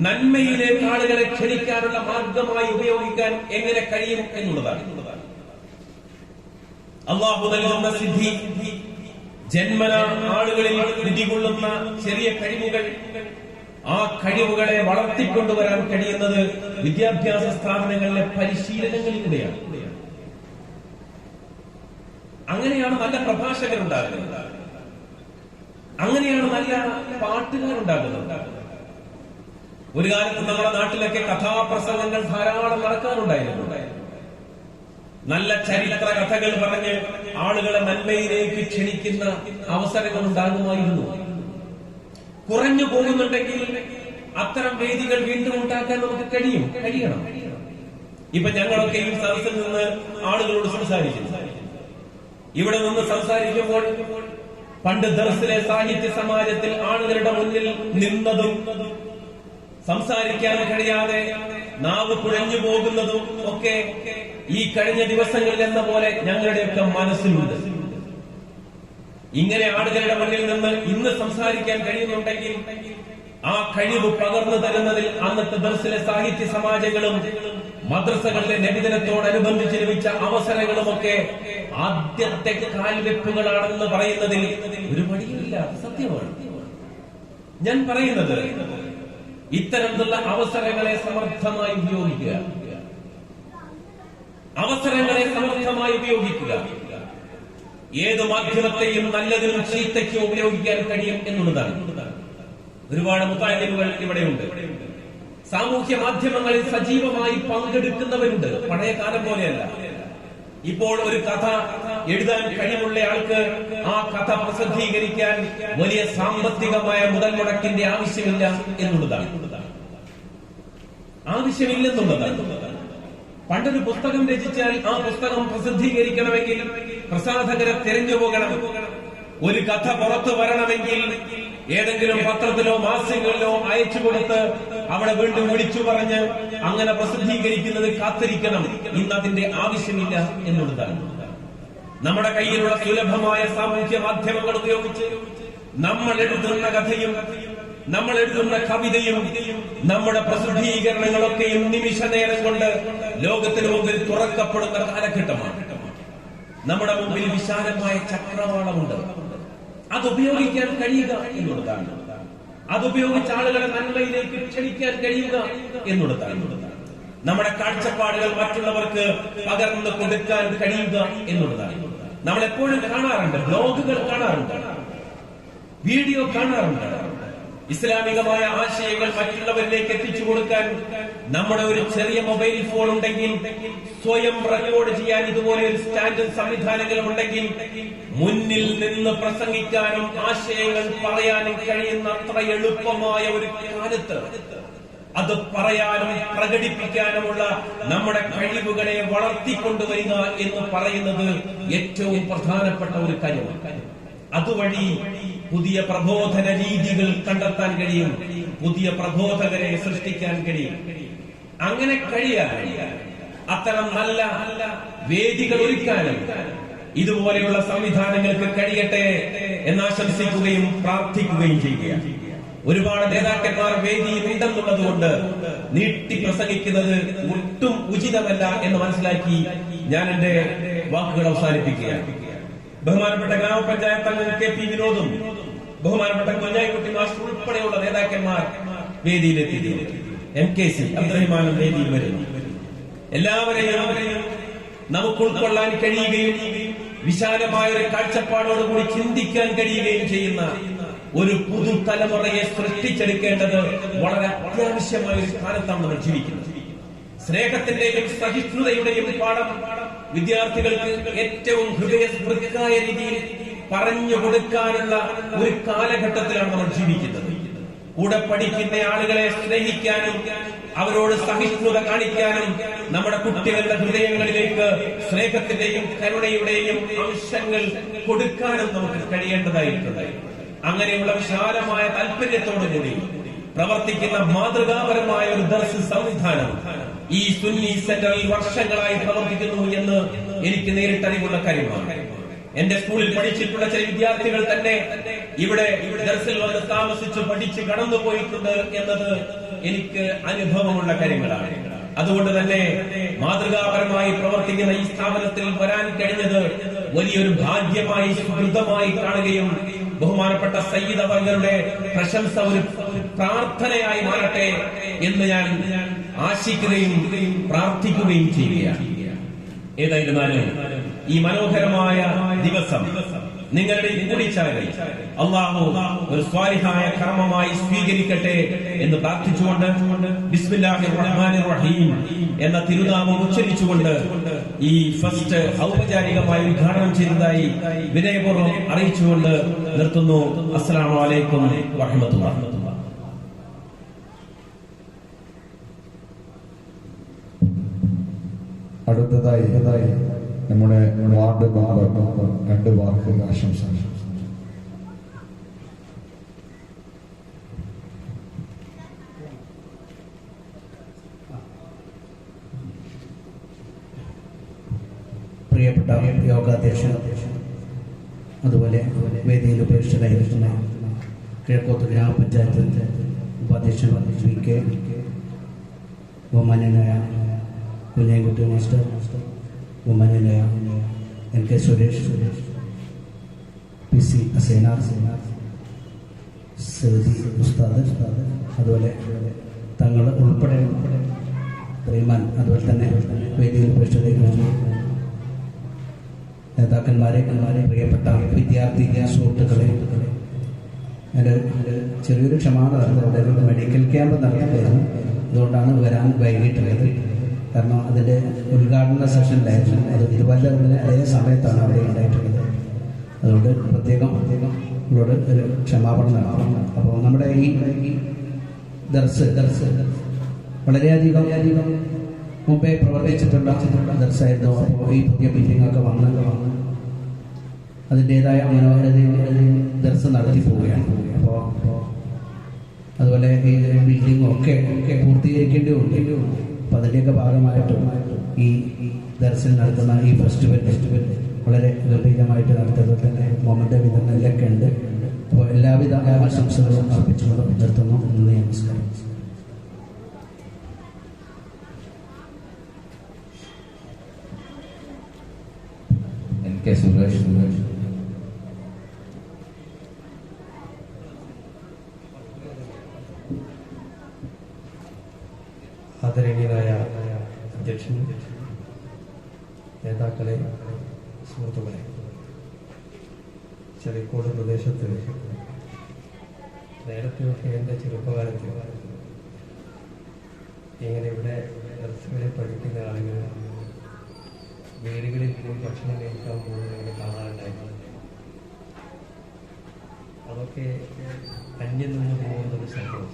നന്മയിലേക്ക് ആളുകളെ ക്ഷണിക്കാനുള്ള മാർഗമായി ഉപയോഗിക്കാൻ എങ്ങനെ കഴിയും എന്നുള്ളതാണ്. അല്ലാഹു നൽകുന്ന സിദ്ധി, ജന്മന ആളുകളിൽ കുതികൊള്ളുന്ന ചെറിയ കഴിവുകൾ, ആ കഴിവുകളെ വളർത്തിക്കൊണ്ടുവരാൻ കഴിയുന്നത് വിദ്യാഭ്യാസ സ്ഥാപനങ്ങളിലെ പരിശീലനങ്ങളിലൂടെയാണ്. അങ്ങനെയാണ് നല്ല പ്രഭാഷകരുണ്ടാകുന്നത്, അങ്ങനെയാണ് നല്ല പാട്ടുകാരുണ്ടാകുന്നത്. ഒരു കാലത്ത് നമ്മുടെ നാട്ടിലൊക്കെ കഥാപ്രസംഗങ്ങൾ ധാരാളം നടക്കാറുണ്ടായിരുന്നു. നല്ല ചരിത്ര കഥകൾ പറഞ്ഞ് ആളുകളെ നന്മയിലേക്ക് ക്ഷണിക്കുന്ന അവസരങ്ങൾ ഉണ്ടാകുമായിരുന്നു. കുറഞ്ഞു പോകുന്നുണ്ടെങ്കിൽ അത്തരം വേദികൾ വീണ്ടും ഉണ്ടാക്കാൻ നമുക്ക് കഴിയണം. ഇപ്പൊ ഞങ്ങളൊക്കെ ഈ സദസ്സിൽ നിന്ന് ആളുകളോട് സംസാരിക്കുന്നു. ഇവിടെ നിന്ന് സംസാരിക്കുമ്പോൾ പണ്ട് ദർസിലെ സാഹിത്യ സമാജത്തിൽ ആളുകളുടെ മുന്നിൽ നിന്നതും സംസാരിക്കാൻ കഴിയാതെ നാവ് കുഴഞ്ഞു പോകുന്നതും ഒക്കെ ഈ കഴിഞ്ഞ ദിവസങ്ങളിൽ എന്ന പോലെ ഞങ്ങളുടെയൊക്കെ മനസ്സിലുണ്ട്. ഇങ്ങനെ ആളുകളുടെ മുന്നിൽ നിന്ന് ഇന്ന് സംസാരിക്കാൻ കഴിയുന്നുണ്ടെങ്കിൽ ആ കഴിവ് പകർന്നു തരുന്നതിൽ അന്നത്തെ ദർസിലെ സാഹിത്യ സമാജങ്ങളും മദ്രസകളിലെ നബിദിനത്തോടനുബന്ധിച്ച് ലഭിച്ച അവസരങ്ങളുമൊക്കെ ആദ്യത്തെ കാൽവെപ്പുകളാണെന്ന് പറയുന്നതിൽ ഒരു മടിയില്ല. സത്യമാണ്. ഞാൻ പറയുന്നത് ഇത്തരത്തിലുള്ള അവസരങ്ങളെ സമർത്ഥമായി ഉപയോഗിക്കുക, അവസരങ്ങളെ സമർത്ഥമായി ഉപയോഗിക്കുക. ഏത് മാധ്യമത്തെയും നല്ലതിനും ചീത്തയ്ക്കും ഉപയോഗിക്കാൻ കഴിയും എന്നുള്ളതാണ്. ഒരുപാട് മുത്താലിമുകൾ ഇവിടെയുണ്ട്. സാമൂഹ്യ മാധ്യമങ്ങളിൽ സജീവമായി പങ്കെടുക്കുന്നവരുണ്ട്. പഴയ കാലം പോലെയല്ല. ഇപ്പോൾ ഒരു കഥ എഴുതാൻ കഴിവുള്ള ആൾക്ക് ആ കഥ പ്രസിദ്ധീകരിക്കാൻ വലിയ സാമ്പത്തികമായ മുതൽ മുടക്കിന്റെ ആവശ്യമില്ല എന്നുള്ളതാണ്. ആവശ്യമില്ലെന്നുള്ളതാണ്. പണ്ടൊരു പുസ്തകം രചിച്ചാൽ ആ പുസ്തകം പ്രസിദ്ധീകരിക്കണമെങ്കിൽ പ്രസാധകരെ തിരഞ്ഞു പോകണം. ഒരു കഥ പുറത്തു വരണമെങ്കിൽ ഏതെങ്കിലും പത്രത്തിലോ മാസികകളിലോ അയച്ചു കൊടുത്ത് അവിടെ വീണ്ടും വിളിച്ചു പറഞ്ഞ് അങ്ങനെ പ്രസിദ്ധീകരിക്കുന്നത് കാത്തിരിക്കണം. ഇന്ന് അതിന്റെ ആവശ്യമില്ല എന്നുള്ളതാണ്. നമ്മുടെ കയ്യിലുള്ള സുലഭമായ സാമൂഹ്യ മാധ്യമങ്ങൾ ഉപയോഗിച്ച് നമ്മൾ എഴുതുന്ന കഥയും നമ്മൾ എഴുതുന്ന കവിതയും നമ്മുടെ പ്രസിദ്ധീകരണങ്ങളൊക്കെയും നിമിഷ നേരം കൊണ്ട് ലോകത്തിന് മുമ്പിൽ തുറക്കപ്പെടുന്ന കാലഘട്ടമാണ്. നമ്മുടെ മുമ്പിൽ വിശാലമായ ചക്രവാളമുണ്ട്. അതുപയോഗിക്കാൻ കഴിയുക എന്നുള്ളതാണ്. അതുപയോഗിച്ച് ആളുകളെ നന്മയിലേക്ക് ക്ഷണിക്കാൻ കഴിയുക എന്നുള്ളതാണ്. നമ്മുടെ കാഴ്ചപ്പാടുകൾ മറ്റുള്ളവർക്ക് പകർന്നു കൊടുക്കാൻ കഴിയുക എന്നുള്ളതാണ്. നമ്മൾ എപ്പോഴും കാണാറുണ്ട്, ബ്ലോഗുകൾ കാണാറുണ്ട്, വീഡിയോ കാണാറുണ്ട്. ഇസ്ലാമികമായ ആശയങ്ങൾ മറ്റുള്ളവരിലേക്ക് എത്തിച്ചു കൊടുക്കാൻ നമ്മുടെ ഒരു ചെറിയ മൊബൈൽ ഫോൺ ഉണ്ടെങ്കിൽ, സ്വയം റെക്കോർഡ് ചെയ്യാൻ ഇതുപോലെ ഒരു സ്റ്റാൻഡേർഡ് സംവിധാനങ്ങളും ഉണ്ടെങ്കിൽ, മുന്നിൽ നിന്ന് പ്രസംഗിക്കാനും ആശയങ്ങൾ പറയാനും കഴിയുന്ന അത്ര എളുപ്പമായ ഒരു കാലത്ത് അത് പറയാനും പ്രകടിപ്പിക്കാനുമുള്ള നമ്മുടെ കഴിവുകളെ വളർത്തിക്കൊണ്ടുവരിക എന്ന് പറയുന്നത് ഏറ്റവും പ്രധാനപ്പെട്ട ഒരു കാര്യമാണ്. അതുവഴി പുതിയ പ്രബോധന രീതികൾ കണ്ടെത്താൻ കഴിയും, പുതിയ പ്രബോധകരെ സൃഷ്ടിക്കാൻ കഴിയും. അങ്ങനെ കഴിയാൻ അത്തരം നല്ല വേദികൾ ഒരുക്കാനും ഇതുപോലെയുള്ള സംവിധാനങ്ങൾക്ക് കഴിയട്ടെ എന്നാശംസിക്കുകയും പ്രാർത്ഥിക്കുകയും ചെയ്യുകയാണ്. ഒരുപാട് നേതാക്കന്മാർ വേദിയിൽ ഉണ്ടെന്നുള്ളത് കൊണ്ട് നീട്ടി പ്രസംഗിക്കുന്നത് ഒട്ടും ഉചിതമല്ല എന്ന് മനസ്സിലാക്കി ഞാൻ എന്റെ വാക്കുകൾ അവസാനിപ്പിക്കുകയാണ്. ബഹുമാനപ്പെട്ട ഗ്രാമപഞ്ചായത്ത് അംഗം KP വിനോദും ബഹുമാനപ്പെട്ട കുഞ്ഞായിക്കുട്ടി മാസ്റ്റർ ഉൾപ്പെടെയുള്ള നേതാക്കന്മാർ വേദിയിലെത്തിയിരുന്നു. MKC അബ്ദുറഹിമാനും വേദിയിൽ വരുന്നു. എല്ലാവരെയും നമുക്ക് ഉൾക്കൊള്ളാൻ കഴിയുകയും വിശാലമായ ഒരു കാഴ്ചപ്പാടോടുകൂടി ചിന്തിക്കാൻ കഴിയുകയും ചെയ്യുന്ന ഒരു പുതുതലമുറയെ സൃഷ്ടിച്ചെടുക്കേണ്ടത് വളരെ അത്യാവശ്യമായ ഒരു കാലത്താണ് നമ്മൾ ജീവിക്കുന്നത്. സ്നേഹത്തിന്റെയും സഹിഷ്ണുതയുടെയും പാഠം വിദ്യാർത്ഥികൾക്ക് ഏറ്റവും ഹൃദയസ്പൃക്കായ രീതിയിൽ പറഞ്ഞു കൊടുക്കാനുള്ള ഒരു കാലഘട്ടത്തിലാണ് നമ്മൾ ജീവിക്കുന്നത്. കൂടെ പഠിക്കുന്ന ആളുകളെ സ്നേഹിക്കാനും അവരോട് സഹിഷ്ണുത കാണിക്കാനും നമ്മുടെ കുട്ടികളുടെ ഹൃദയങ്ങളിലേക്ക് സ്നേഹത്തിന്റെയും കരുണയുടെയും അംശങ്ങൾ കൊടുക്കാനും നമുക്ക് കഴിയേണ്ടതായിട്ടുണ്ട്. അങ്ങനെയുള്ള വിശാലമായ താല്പര്യത്തോടുകൂടി പ്രവർത്തിക്കുന്ന മാതൃകാപരമായ ഒരു ദർസ് സംവിധാനം ഈ സുന്നി സെന്ററിൽ വർഷങ്ങളായി പ്രവർത്തിക്കുന്നു എന്ന് എനിക്ക് നേരിട്ടറിവുള്ള കാര്യമാണ്. എന്റെ സ്കൂളിൽ പഠിച്ചിട്ടുള്ള ചില വിദ്യാർത്ഥികൾ തന്നെ ഇവിടെ ദർസിൽ വന്ന് താമസിച്ച് പഠിച്ച് കടന്നുപോയിട്ടുണ്ട് എന്നത് എനിക്ക് അനുഭവമുള്ള കാര്യങ്ങളാണ്. അതുകൊണ്ട് തന്നെ മാതൃകാപരമായി പ്രവർത്തിക്കുന്ന ഈ സ്ഥാപനത്തിൽ വരാൻ കഴിഞ്ഞത് വലിയൊരു ഭാഗ്യമായി സുഹൃതമായി കാണുകയും ബഹുമാനപ്പെട്ട സയ്യിദ് അവരുടെ പ്രശംസ ഒരു പ്രാർത്ഥനയായി മാറട്ടെ എന്ന് ഞാൻ ആശിക്കുകയും പ്രാർത്ഥിക്കുകയും ചെയ്യുകയാണ്. ഏതായിരുന്നാലും ഈ മനോഹരമായ ദിവസം നിങ്ങളുടെ കൂടിച്ചേരൽ അല്ലാഹു ഒരു സ്വാലിഹായ കർമ്മമായി സ്വീകരിക്കട്ടെ എന്ന് പ്രാർത്ഥിച്ചുകൊണ്ട് ബിസ്മില്ലാഹിർ റഹ്മാനിർ റഹീം എന്ന തിരുനാമം ഉച്ചരിച്ചുകൊണ്ട് ഈ ഫസ്റ്റ് ഔപചാരികമായി ഉദ്ഘാടനം ചെയ്തതായി വിനയപൂർവ്വം അറിയിച്ചുകൊണ്ട് നിർത്തുന്നു. അസ്സലാമു അലൈക്കും വറഹ്മത്തുള്ളാഹി. അടുത്തതായി നമ്മുടെ വാർഡ് മെമ്പർ 2 വാക്ക് ആശംസ. പ്രിയപ്പെട്ട യോഗാധ്യക്ഷൻ, അതുപോലെ വേദിയിൽ ഉപേക്ഷിതരായിരിക്കുന്ന കിഴക്കോത്ത് ഗ്രാമപഞ്ചായത്ത് ഉപാധ്യക്ഷൻ VK, ബഹുമാന്യനായ കുഞ്ഞൻകുട്ടി മാസ്റ്റർ, ബഹുമാന്യനായ NK സുരേഷ്, PC അസേനാർ, സേദി ഉസ്താദ്, അതുപോലെ തങ്ങൾ ഉൾപ്പെടെ റഹ്മാൻ, അതുപോലെ തന്നെ വേദിയിൽ ഉപേക്ഷിതരായിരിക്കുന്ന നേതാക്കന്മാരെ, പ്രിയപ്പെട്ട വിദ്യാർത്ഥി സുഹൃത്തുക്കളെ, എൻ്റെ ചെറിയൊരു ക്ഷമാപണം നടത്തുന്നത് മെഡിക്കൽ ക്യാമ്പ് നടത്തിയായിരുന്നു. അതുകൊണ്ടാണ് വരാൻ വൈകിട്ടുള്ളത്. കാരണം അതിൻ്റെ ഉദ്ഘാടന സെഷനിലായിരുന്നു. അത് ഇതുപോലെ അതേ സമയത്താണ് അവിടെ ഉണ്ടായിട്ടുള്ളത്. അതുകൊണ്ട് പ്രത്യേകം നിങ്ങളോട് ഒരു ക്ഷമാപണം നടത്തണം. അപ്പോൾ നമ്മുടെ ഈ ദർസ് വളരെയധികം മുമ്പേ പ്രവർത്തിച്ചിട്ടുള്ള ദർസായിരുന്നു. അപ്പോൾ ഈ പുതിയ ബിൽഡിങ്ങൊക്കെ വന്ന് അതിൻ്റെതായ മനോഹരതയും ദർസ് നടത്തി പോവുകയാണ്. അപ്പോൾ അതുപോലെ ഈ ബിൽഡിങ്ങും ഒക്കെ പൂർത്തീകരിക്കേണ്ടതുണ്ട്. അപ്പം അതിൻ്റെയൊക്കെ ഭാഗമായിട്ട് ഈ ദർസിൽ നടത്തുന്ന ഈ ഫെസ്റ്റിവൽ വളരെ ഗംഭീരമായിട്ട് നടത്തുന്നത് തന്നെ മൊമെൻ്റ് വിതരണങ്ങളിലൊക്കെ ഉണ്ട്. അപ്പോൾ എല്ലാവിധ ആശംസകളും അർപ്പിച്ചുകൊണ്ട് നിർത്തുന്നു. നന്ദി, നമസ്കാരം. NK സുരേഷ്. ആദരണീയനായ അധ്യക്ഷൻ, നേതാക്കളെ, സുഹൃത്തുക്കളെ, ചെറിക്കോട് പ്രദേശത്ത് നേരത്തെയൊക്കെ എൻ്റെ ചെറുപ്പകാലത്ത് ഇങ്ങനെ ഇവിടെ ദർസുകളിൽ പഠിക്കുന്ന ആളുകൾ വീടുകളിൽ പോയി ഭക്ഷണം കഴിക്കാൻ പോകുന്നത് ഇങ്ങനെ കാണാറുണ്ടായിരുന്നു. അതൊക്കെ അന്യം നിന്ന് പോകുന്നൊരു സംഭവം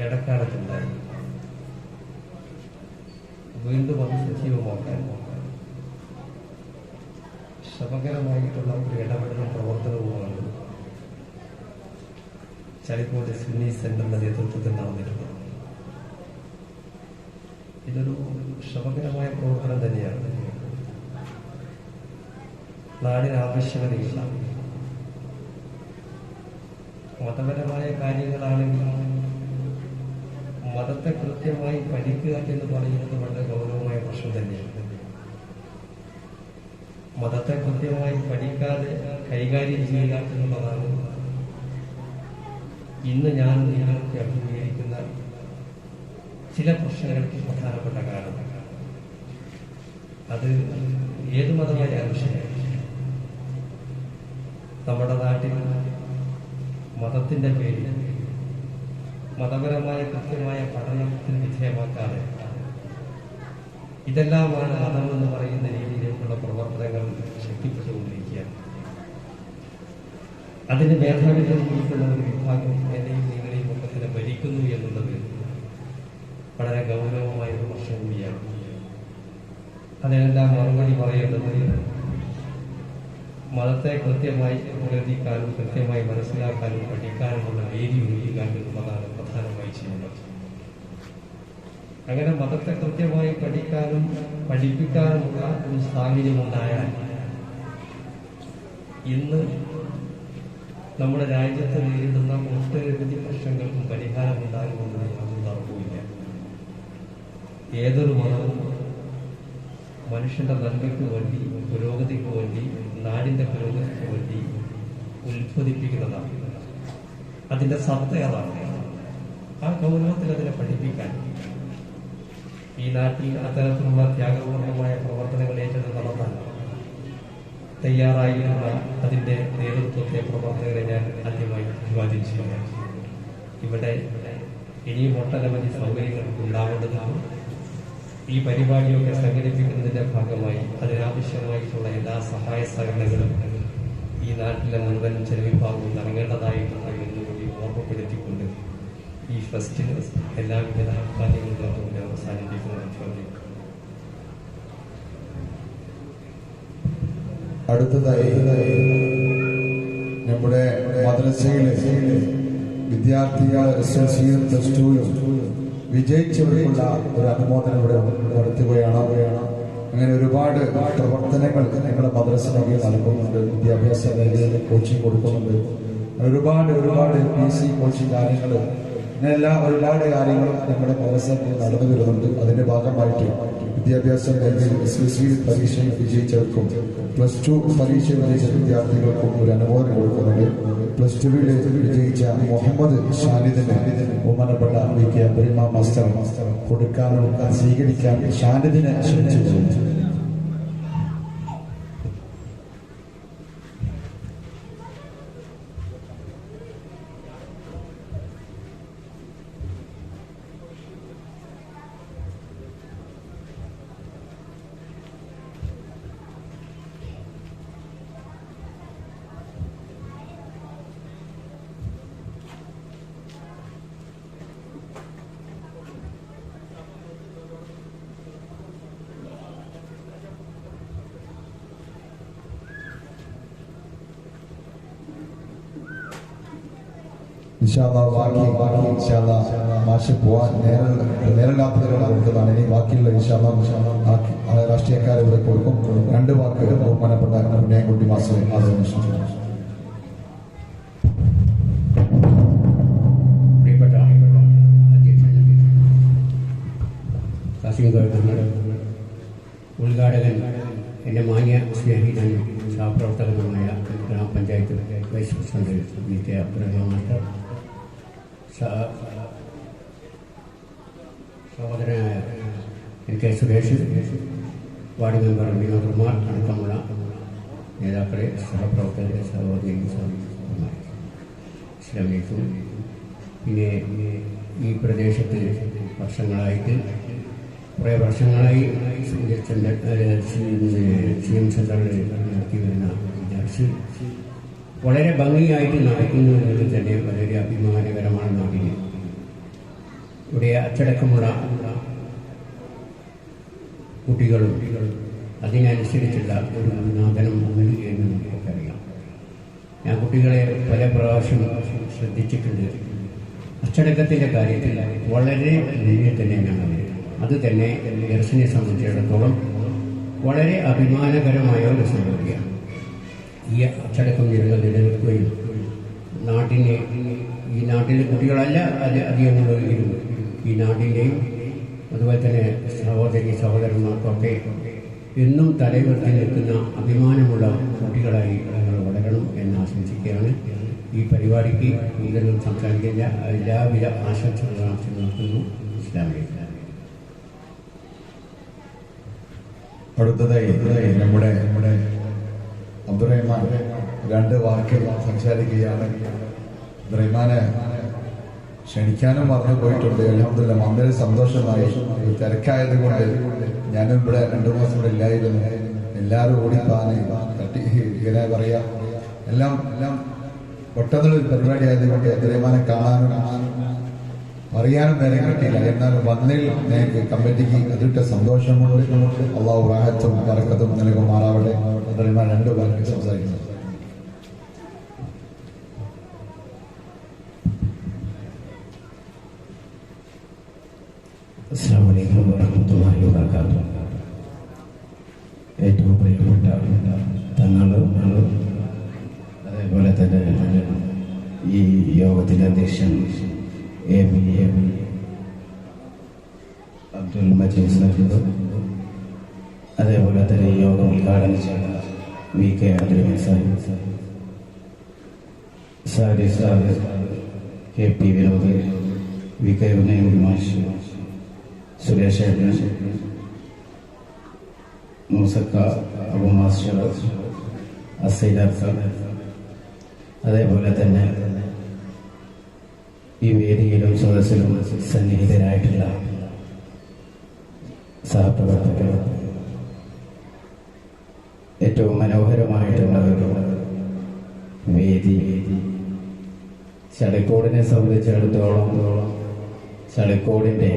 ഇടക്കാലത്തുണ്ടായി. വീണ്ടും അത് സജീവമാക്കാൻ ശ്രമകരമായിട്ടുള്ള ഒരു ഇടപെടലും പ്രവർത്തനവുമാണ് ചളിക്കോട് സുന്നി സെന്ററിന്റെ നേതൃത്വത്തിൽ നടന്നിട്ടുള്ളത്. ഇതൊരു ശ്രമകരമായ പ്രവർത്തനം തന്നെയാണ്. നാടിന് ആവശ്യകതയില്ല. മതപരമായ കാര്യങ്ങളാണെങ്കിൽ മതത്തെ കൃത്യമായി പഠിക്കുക എന്ന് പറയുന്നത് വളരെ ഗൗരവമായ പ്രശ്നം തന്നെയാണ്. മതത്തെ കൃത്യമായി പഠിക്കാതെ കൈകാര്യം ചെയ്യുക എന്നുള്ളതാണ് ഇന്ന് ഞാൻ നിങ്ങൾക്ക് അഭിമുഖീകരിക്കുന്ന ചില പ്രശ്നങ്ങൾക്ക് പ്രധാനപ്പെട്ട കാരണം. അത് ഏത് മതമായ ആവശ്യമാണ്. നമ്മുടെ നാട്ടിൽ മതത്തിന്റെ പേരിൽ മതപരമായ കൃത്യമായ പഠനത്തിന് വിധേയമാക്കാതെ ഇതെല്ലാമാണ് മതമെന്ന് പറയുന്ന രീതിയിലേക്കുള്ള പ്രവർത്തനങ്ങൾ ശക്തിപ്പെട്ടുകൊണ്ടിരിക്കുകയാണ്. അതിന് മേധാവിത്വം കൊടുക്കുന്ന ഒരു വിഭാഗം എന്നെയും നിങ്ങളെയും മൊത്തത്തിനെ ഭരിക്കുന്നു എന്നുള്ളത് വളരെ ഗൗരവമായ ഒരു പ്രശ്നം കൂടിയാണ്. അതിനെല്ലാം മറുപടി പറയേണ്ടത് മതത്തെ കൃത്യമായി ഗ്രഹിക്കാനും കൃത്യമായി മനസ്സിലാക്കാനും പഠിക്കാനുമുള്ള വേദി ഒരുക്കുക എന്നുള്ളതാണ് പ്രധാനമായി ചെയ്യുന്നത്. അങ്ങനെ മതത്തെ കൃത്യമായി പഠിക്കാനും പഠിപ്പിക്കാനുമുള്ള ഒരു സാഹചര്യമുണ്ടായാൽ ഇന്ന് നമ്മുടെ രാജ്യത്ത് നേരിടുന്ന ഒട്ടനവധി പ്രശ്നങ്ങൾക്കും പരിഹാരമുണ്ടാകുമെന്ന് യാതൊരു ഉറപ്പുമില്ല. ഏതൊരു മതവും മനുഷ്യന്റെ നന്മയ്ക്ക് വേണ്ടി, പുരോഗതിക്ക് വേണ്ടി, നാടിന്റെ പുരോഗതിക്ക് വേണ്ടി ഉത്ഭവിപ്പിക്കുന്നതാണ്. അതിന്റെ സത്ത അതാണ്. ആ ഗൗരവത്തിൽ അതിനെ പഠിപ്പിക്കാൻ ഈ നാട്ടിൽ അത്തരത്തിലുള്ള ത്യാഗപൂർണമായ പ്രവർത്തനങ്ങൾ ഏറ്റെടുത്ത് നടത്താൻ തയ്യാറായിരുന്ന അതിന്റെ നേതൃത്വത്തെ പ്രവർത്തകരെ ഞാൻ ആദ്യമായി അഭിവാദ്യം ചെയ്യുകയാണ്. ഇവിടെ ഇനിയും ഒട്ടനവധി സൗകര്യങ്ങൾ ഉണ്ടാവേണ്ടതാണ്. ഈ പരിപാടിയൊക്കെ സംഘടിപ്പിക്കുന്നതിന്റെ ഭാഗമായി അതിനാവശ്യമായിട്ടുള്ള എല്ലാ സഹായ സഹകരണങ്ങളും ഈ നാട്ടിലെ മുഴുവൻ ജനവിഭാഗവും നൽകേണ്ടതായിട്ടുണ്ട് എന്നുകൂടി ഓർമ്മപ്പെടുത്തിക്കൊണ്ട് ഈ ഫെസ്റ്റിന് എല്ലാവിധ കാര്യങ്ങളും അവസാനിപ്പിക്കുന്നതാണ്. അടുത്തതായി നമ്മുടെ മദ്രസയിലെ വിദ്യാർത്ഥികൾ SLC-യിലും +2-ലും വിജയിച്ചവർക്കുള്ള ഒരു അനുമോദനം ഇവിടെ നടത്തുകയാണ്. അങ്ങനെ ഒരുപാട് പ്രവർത്തനങ്ങൾ ഞങ്ങളുടെ മദ്രസയിൽ നടക്കുന്നുണ്ട്. വിദ്യാഭ്യാസ മേഖലയിൽ കോച്ചിങ് കൊടുക്കുന്നുണ്ട്. ഒരുപാട് PC കോച്ചിങ് കാര്യങ്ങൾ, അങ്ങനെ ഒരുപാട് കാര്യങ്ങളും ഞങ്ങളുടെ മദ്രസയിൽ നടന്നു വരുന്നുണ്ട്. അതിന്റെ ഭാഗമായിട്ട് വിദ്യാഭ്യാസ മേഖലയിൽ SSLC പരീക്ഷയിൽ വിജയിച്ചവർക്കും +2 പരീക്ഷ വിജയിച്ച വിദ്യാർത്ഥികൾക്കും ഒരു അനുമോദനം കൊടുക്കുന്നുണ്ട്. +2 വിജയിച്ച മുഹമ്മദ് ഷാനിദിന് ബഹുമാനപ്പെട്ട VK അബ്ദുറഹ്മാൻ മാസ്റ്റർ കൊടുക്കാനും സ്വീകരിക്കാൻ ഷാനിദിനെ ക്ഷണിച്ചു. മാഷ് പോവാൻ നേരില്ലാത്തതിനുള്ള കൊടുത്തതാണ്. ഇനി ബാക്കിയുള്ള രാഷ്ട്രീയക്കാരെ ഇവിടെ കൊടുക്കും. 2 വാക്ക് ബഹുമാനപ്പെട്ട കുഞ്ഞാൻകുട്ടി മാസ്റ്ററെ ആദരിച്ചു. പ്രിയപ്പെട്ട അധ്യക്ഷൻ ഉദ്ഘാടകൻ, എൻ്റെ മാന്യ സ്നേഹിതനും സഹപ്രവർത്തകനുമായ grama panchayat vice president VK Abdurahman master, സഹോദരനായ NK Suresh, ward member Vinod Kumar അടക്കമുള്ള നേതാക്കളെ, സഹപ്രവർത്തകരെ, സഹോദരി ഇസ്ലാമിക്കും, പിന്നെ ഈ പ്രദേശത്ത് കുറേ വർഷങ്ങളായി CM സെൻ്ററിൽ നടത്തി വരുന്ന ദർസ് വളരെ ഭംഗിയായിട്ട് നടക്കുന്നു എന്നത് തന്നെ വളരെ അഭിമാനകരമാണ്. നാടിന് ഇവിടെ അച്ചടക്കമുള്ള കുട്ടികളും അതിനനുസരിച്ചുള്ള ഒരു നാദനം ഉണ്ട് എന്ന് നമുക്കറിയാം. ഞാൻ കുട്ടികളെ പല പ്രാവശ്യം ശ്രദ്ധിച്ചിട്ടുണ്ട്. അച്ചടക്കത്തിൻ്റെ കാര്യത്തിൽ വളരെ മുന്നിൽ തന്നെയാണ്. അത് തന്നെ ദർസിനെ സംബന്ധിച്ചിടത്തോളം വളരെ അഭിമാനകരമായ ഒരു സംഗതിയാണ്. ഈ അച്ചടക്കം നിലനിൽക്കുകയും ഈ നാട്ടിലെ കുട്ടികളല്ല അധികമുള്ളവരും ഈ നാടിൻ്റെയും അതുപോലെ തന്നെ സഹോദരന്മാർക്കൊക്കെ എന്നും തലയുയർത്തി നിൽക്കുന്ന അഭിമാനമുള്ള കുട്ടികളായി ഞങ്ങൾ വളരണം എന്ന് ആശംസിക്കുകയാണ്. ഈ പരിപാടിക്ക് കൂടുതലും സംസാരിക്കുന്ന എല്ലാവിധ ആശംസകളും നടത്തുന്നു. ഇസ്ലാമിക അടുത്തതായി നമ്മുടെ അബ്ദുറഹ്മാൻ 2 വാക്ക് സംസാരിക്കുകയാണ്. അബ്ദുറഹ്മാനെ ക്ഷണിക്കാനും മറന്നു പോയിട്ടുണ്ട്. അൽഹംദുലില്ലാഹ് വളരെ സന്തോഷമായി. തിരക്കായത് കൊണ്ട് ഞാനും ഇവിടെ 2 മാസം ഇവിടെ ഇല്ലായിരുന്നു. എല്ലാവരും ഓടിപ്പാന് ഇങ്ങനെ പറയാം, എല്ലാം പെട്ടെന്നുള്ള പരിപാടി ആയതുകൊണ്ട് അബ്ദുറഹ്മാനെ കാണാനും അറിയാനും നേരം കിട്ടിയില്ല. എന്നാലും വന്നതിൽ ഞങ്ങൾക്ക് കമ്മിറ്റിക്ക് അതിട്ട സന്തോഷമുണ്ട്. അള്ളാഹു റാഹത്തും ബറക്കത്തും നൽകുമാറാവട്ടെ. അബ്ദുറഹ്മാൻ 2 വാക്ക് സംസാരിക്കുന്നത്. അസ്സലാമു അലൈക്കും വറഹ്മത്തുള്ളാഹി വബറകാതുഹു. ഏറ്റവും പ്രിയപ്പെട്ട തങ്ങളും അതേപോലെ തന്നെ ഈ യോഗത്തിൻ്റെ അധ്യക്ഷൻ AB അബ്ദുൽ മജീദ് സാഹിബ്, അതേപോലെ തന്നെ ഈ യോഗം ഉദ്ഘാടനം ചെയ്ത VK Abdurahman Sahib, KP Vinod, VK ഉന്നയൻകുട്ടി മാഷ്, സുരേഷ് ഏട്ടൻ, മൂസക്ക അബു മാസ്റ്റർ, അസൈദാക്ക, അതേപോലെ തന്നെ ഈ വേദിയിലും സദസ്സിലും സന്നിഹിതരായിട്ടുള്ള സഹപ്രവർത്തകർ, ഏറ്റവും മനോഹരമായിട്ടുള്ള ഒരു വേദി. ചളിക്കോടിനെ സംബന്ധിച്ചിടത്തോളം ചളിക്കോടിൻ്റെ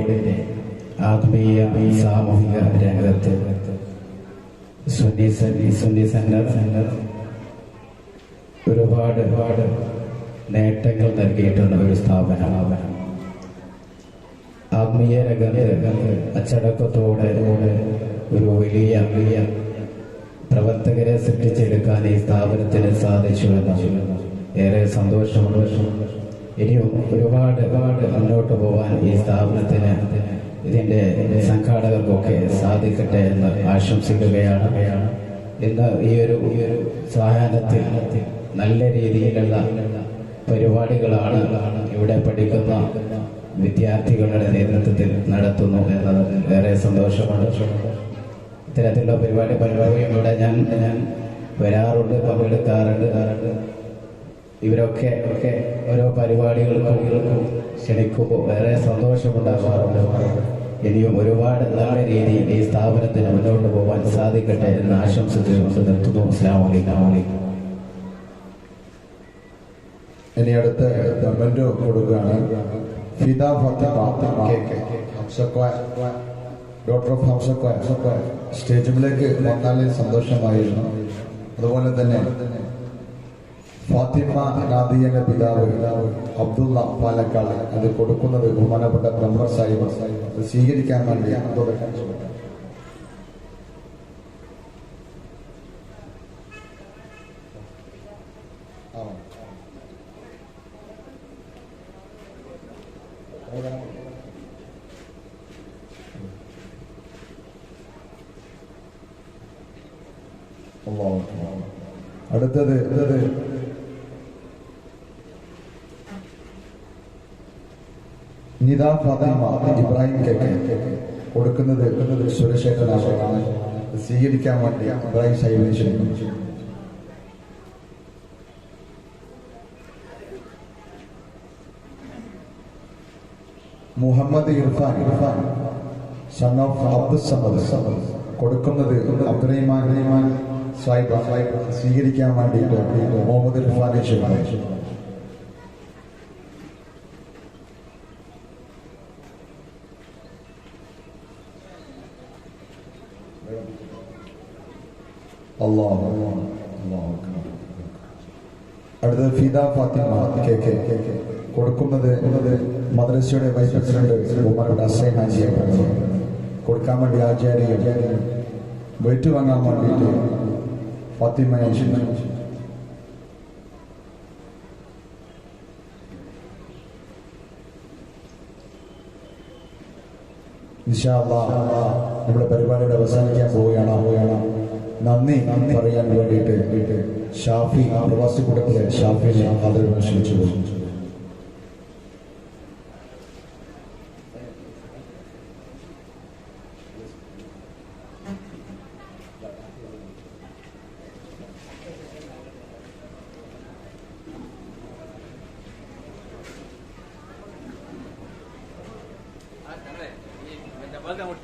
ആത്മീയ സാമൂഹിക രംഗത്ത് സുന്നി സെന്റർ ഒരുപാട് നേട്ടങ്ങൾ നൽകിയിട്ടുള്ള ഒരു സ്ഥാപനമാണ്. ആത്മീയ രംഗത്ത് അച്ചടക്കത്തോടെ ഒരു വലിയ വലിയ പ്രവർത്തകരെ സൃഷ്ടിച്ചെടുക്കാൻ ഈ സ്ഥാപനത്തിന് സാധിച്ചു എന്നാണ് ഏറെ സന്തോഷമുണ്ട്. ഇനിയും ഒരുപാട് മുന്നോട്ട് പോകാൻ ഈ സ്ഥാപനത്തിന് ഇതിൻ്റെ സംഘാടകർക്കൊക്കെ സാധിക്കട്ടെ എന്ന് ആശംസിക്കുകയാണ്. ഇന്ന് ഈ ഒരു സായാഹ്നത്തിൽ നല്ല രീതിയിലുള്ള പരിപാടികളാണ് ഇവിടെ പഠിക്കുന്ന വിദ്യാർത്ഥികളുടെ നേതൃത്വത്തിൽ നടത്തുന്നു എന്നത് ഏറെ സന്തോഷമാണ്. ഇത്തരത്തിലുള്ള പരിപാടിയും ഇവിടെ ഞാൻ വരാറുണ്ട്, പങ്കെടുക്കാറുണ്ട്. ഇവരൊക്കെ ഓരോ പരിപാടികൾക്കും ക്ഷണിക്കുമ്പോൾ വേറെ സന്തോഷമുണ്ടാകാറുണ്ട്. ഇനിയും ഒരുപാട് നല്ല രീതിയിൽ ഈ സ്ഥാപനത്തിന് മുന്നോട്ട് പോകാൻ സാധിക്കട്ടെ എന്ന് ആശംസിച്ചുകൊണ്ട് നിർത്തുന്നു. അസ്സലാമു അലൈക്കും. ഇനി അടുത്ത കമന്റ് കൊടുക്കുകയാണ്. ഫിദ ഫാത്തിമ ഡോക്ടർ ഓഫ് ഹംസക്കോയ സ്റ്റേജിലേക്ക് വന്നാലിൽ സന്തോഷമായിരുന്നു. അതുപോലെ തന്നെ ഫാത്തിമ നാദിയന്റെ പിതാവ് അബ്ദുള്ള പാലക്കാട് അത് കൊടുക്കുന്നത് ബഹുമാനപ്പെട്ട ബ്രഹ്മർ സാഹിബ് അത് സ്വീകരിക്കാൻ വേണ്ടി അതോടെ അടുത്തത് നിദ ഫാത്തിമ ഇബ്രാഹിം കേക്ക് കൊടുക്കുന്നത് സുരേഷേട്ടനാണ്. സ്വീകരിക്കാൻ വേണ്ടി ഇബ്രാഹിം സാഹിബിനെ ക്ഷണിക്കുന്നു. മുഹമ്മദ് ഇർഫാൻ സൺ ഓഫ് അബ്ദുൽ സമദ് കൊടുക്കുന്നത് അബ്ദുറഹിമാൻ സാഹിബ് സ്വീകരിക്കാൻ വേണ്ടിയിട്ട് മുഹമ്മദ് ഇർഫാനെ ക്ഷണിക്കുന്നു. അടുത്തത് ഫിദ ഫാത്തിമ കേക്ക് കൊടുക്കുന്നത് മദ്രസയുടെ വൈസ് പ്രസിഡന്റ് ബഹുമാനപ്പെട്ട അസൈൻ ഹാജിയെ കൊടുക്കാൻ വേണ്ടി ആചാര്യം വെറ്റുവാങ്ങാൻ വേണ്ടിയിട്ട് ഫാത്തിമയെ ക്ഷണിച്ചു. ഇൻഷാ അല്ലാഹ് നമ്മുടെ പരിപാടിയുടെ അവസാനിക്കാൻ പോവുകയാണ്. നന്ദി പറയാൻ വേണ്ടിയിട്ട് ഷാഫി പ്രവാസി കൂട്ടത്തിലെ ഷാഫിനെ ആദരവ് ക്ഷണിച്ചു പോകും.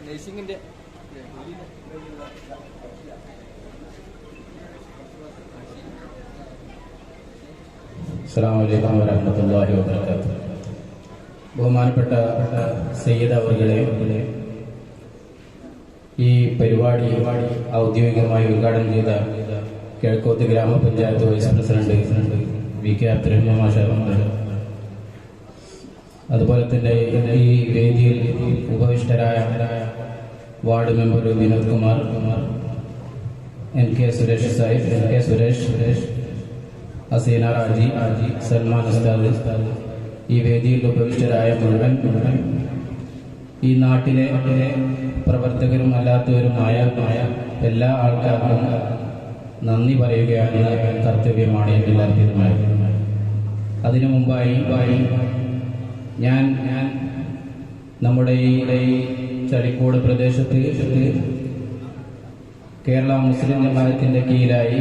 നഴ്സിംഗിന്റെ അസ്സലാമു അലൈക്കും വറഹ്മത്തുള്ളാഹി വബറകാതുഹു. ബഹുമാനപ്പെട്ട സയ്യിദ് അവർകളെ, ഈ പരിപാടി ഔദ്യോഗികമായി ഉദ്ഘാടനം ചെയ്ത കിഴക്കോത്ത് ഗ്രാമപഞ്ചായത്ത് vice president V K Abdurahman മാഷ, അതുപോലെ തന്നെ ഈ വേദിയിൽ ഉപവിഷ്ടരായ ward member Vinod Kumar, N K Suresh Sahib, N K Suresh, Haseena Raji, Salman ഉസ്താദ്, ഈ വേദിയിൽ ഉപവിഷ്ടരായ മുഴുവൻ ഈ നാട്ടിലെ പ്രവർത്തകരും അല്ലാത്തവരുമായ എല്ലാ ആൾക്കാർക്കും നന്ദി പറയുകയാണ് കർത്തവ്യമാണ് എൻ്റെ ലഭ്യതമായത്. അതിനു മുമ്പായി ഞാൻ നമ്മുടെ ഈ ചളിക്കോട് പ്രദേശത്ത് കേരള മുസ്ലിം ജമാഅത്തിന്റെ കീഴിലായി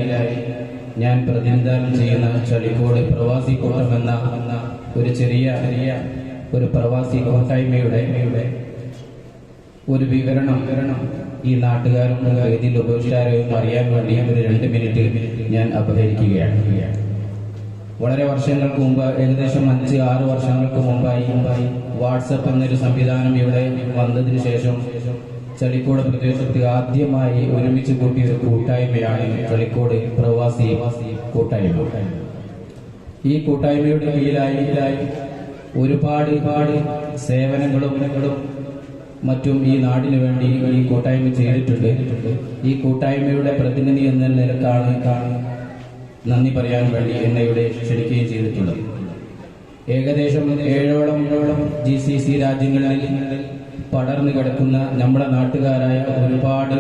ഞാൻ പ്രതിനിധാനം ചെയ്യുന്ന ചളിക്കോട് പ്രവാസി കൂട്ടം എന്ന ഒരു ചെറിയ ഒരു പ്രവാസി കൂട്ടായ്മയുടെ ഒരു വിവരണം ഈ നാട്ടുകാരും വേദിയിൽ ഉപവിഷ്ടാരവും അറിയാൻ വേണ്ടി ഒരു 2 മിനിറ്റ് ഞാൻ അപഹരിക്കുകയാണ്. വളരെ വർഷങ്ങൾക്ക് മുമ്പ്, ഏകദേശം 5-6 വർഷങ്ങൾക്ക് മുമ്പായി വാട്സപ്പ് എന്നൊരു സംവിധാനം ഇവിടെ വന്നതിന് ശേഷം ചളിക്കോട് പ്രദേശത്ത് ആദ്യമായി ഒരുമിച്ച് കൂട്ടിയ ഒരു കൂട്ടായ്മയാണ് ചളിക്കോട് പ്രവാസി കൂട്ടായ്മ. ഈ കൂട്ടായ്മയുടെ കീഴിലായി ഒരുപാട് സേവനങ്ങളും മറ്റും ഈ നാടിനു വേണ്ടി ഈ കൂട്ടായ്മ ചെയ്തിട്ടുണ്ട്. ഈ കൂട്ടായ്മയുടെ പ്രതിനിധി എന്ന നിലക്കാണ് നന്ദി പറയാൻ വേണ്ടി എന്നെ ഇവിടെ ക്ഷണിക്കുകയും ചെയ്തിട്ടുള്ളത്. ഏകദേശം 7ഓളം GCC രാജ്യങ്ങളിൽ പടർന്നു കിടക്കുന്ന നമ്മുടെ നാട്ടുകാരായ ഒരുപാട്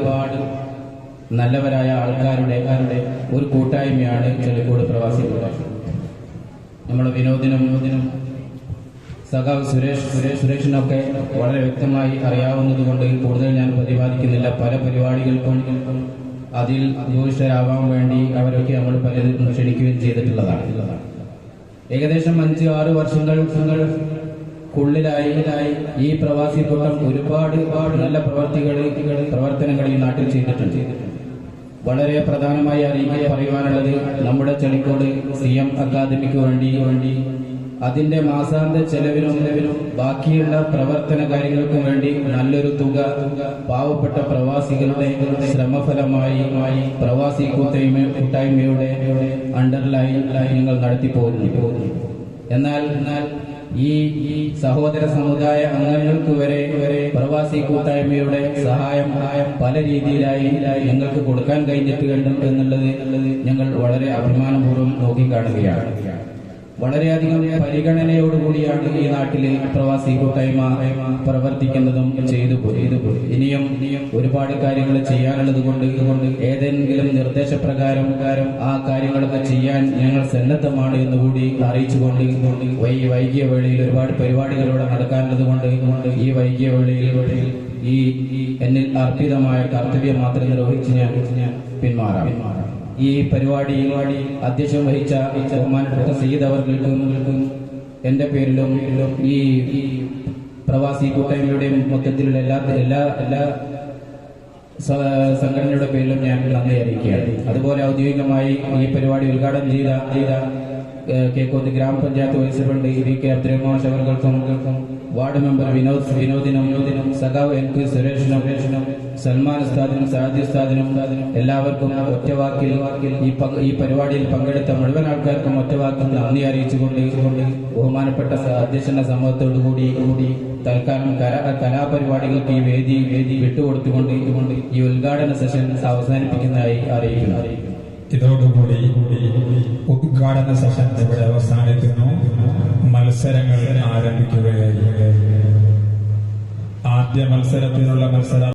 നല്ലവരായ ആൾക്കാരുടെ ഒരു കൂട്ടായ്മയാണ് ചെളിക്കോട് പ്രവാസി കൂട്ടായ്മ. നമ്മുടെ വിനോദിനും സഖാവ് സുരേഷിനൊക്കെ വളരെ വ്യക്തമായി അറിയാവുന്നത് കൊണ്ട് കൂടുതൽ ഞാൻ പ്രതിപാദിക്കുന്നില്ല. പല പരിപാടികൾക്കും അതിൽ ഭൂയിഷ്ഠരാവാൻ വേണ്ടി അവരൊക്കെ നമ്മൾ പലരും ക്ഷണിക്കുകയും ചെയ്തിട്ടുള്ളതാണ്. ഏകദേശം 5-6 വർഷങ്ങൾക്കുള്ളിലായി ഈ പ്രവാസി കൂട്ടം ഒരുപാട് നല്ല പ്രവർത്തനങ്ങൾ ഈ നാട്ടിൽ ചെയ്തിട്ടുണ്ട്. വളരെ പ്രധാനമായി പറയുവാനുള്ളത് നമ്മുടെ ചെളിക്കോട് CM അക്കാദമിക്ക് വേണ്ടി അതിന്റെ മാസാന്ത ചെലവിനും ബാക്കിയുള്ള പ്രവർത്തന കാര്യങ്ങൾക്കും വേണ്ടി നല്ലൊരു തുക പാവപ്പെട്ട പ്രവാസികളുടെ ശ്രമഫലമായി പ്രവാസി കൂട്ടായ്മയുടെ അണ്ടറിലായി ഞങ്ങൾ നടത്തി പോകുന്നു. എന്നാൽ ഈ സഹോദര സമുദായ അംഗങ്ങൾക്ക് വരെ പ്രവാസി കൂട്ടായ്മയുടെ സഹായം പല രീതിയിലായി ഞങ്ങൾക്ക് കൊടുക്കാൻ കഴിഞ്ഞിട്ടുണ്ട് എന്നുള്ളത് ഞങ്ങൾ വളരെ അഭിമാനപൂർവ്വം നോക്കിക്കാണുകയാണ്. വളരെയധികം പരിഗണനയോടുകൂടിയാണ് ഈ നാട്ടിലെ പ്രവാസി കൂട്ടായ്മ പ്രവർത്തിക്കുന്നതും ചെയ്തു ഇനിയും ഒരുപാട് കാര്യങ്ങൾ ചെയ്യാനുള്ളത് കൊണ്ട് ഏതെങ്കിലും നിർദ്ദേശപ്രകാരം ആ കാര്യങ്ങളൊക്കെ ചെയ്യാൻ ഞങ്ങൾ സന്നദ്ധമാണ് എന്നുകൂടി അറിയിച്ചുകൊണ്ട് വൈകിയ വേളയിൽ ഒരുപാട് പരിപാടികളിലൂടെ നടക്കാനുള്ളത് കൊണ്ട് ഈ വൈകിയ വേളയിൽ ഈ എന്നിൽ അർപ്പിതമായ കർത്തവ്യം മാത്രം നിർവഹിച്ച് ഞാൻ പിന്മാറാം. ഈ പരിപാടി അധ്യക്ഷം വഹിച്ച ബഹുമാനപ്പെട്ട സയ്യിദ് അവർക്കും എന്റെ പേരിലും ഈ പ്രവാസി കൂട്ടായ്മയുടെയും മൊത്തത്തിലുള്ള എല്ലാ സംഘടനയുടെ പേരിലും ഞാൻ നന്ദി അറിയിക്കുകയാണ്. അതുപോലെ ഔദ്യോഗികമായി ഈ പരിപാടി ഉദ്ഘാടനം ചെയ്ത കേക്കോത്ത് ഗ്രാമപഞ്ചായത്ത് വൈസ് പ്രസിഡന്റ് VK അബ്ദുറഹ്മാൻ അവർക്കും വാർഡ് മെമ്പർ വിനോദിനും സഖാവ് NK സുരേഷിനും സൽമാൻ ഉസ്താദിനും സാദി ഉസ്താദിനും എല്ലാവർക്കും ഒറ്റവാക്കിൽ ഈ പരിപാടിയിൽ പങ്കെടുത്ത മുഴുവൻ ആൾക്കാർക്കും ഒറ്റവാക്കിൽ നന്ദി അറിയിച്ചുകൊണ്ട് ബഹുമാനപ്പെട്ട അധ്യക്ഷന്റെ സമ്മതത്തോടുകൂടി തൽക്കാലം കലാപരിപാടികൾക്ക് ഈ വേദി വിട്ടുകൊടുത്തുകൊണ്ട് ഈ ഉദ്ഘാടന സെഷൻ അവസാനിപ്പിക്കുന്നതായി അറിയിക്കുന്നു. ഇതോടുകൂടി ഉദ്ഘാടന സെഷൻ ഇവിടെ അവസാനിക്കുന്നു. മത്സരങ്ങൾ ആരംഭിക്കുകയായി. ആദ്യ മത്സരത്തിനുള്ള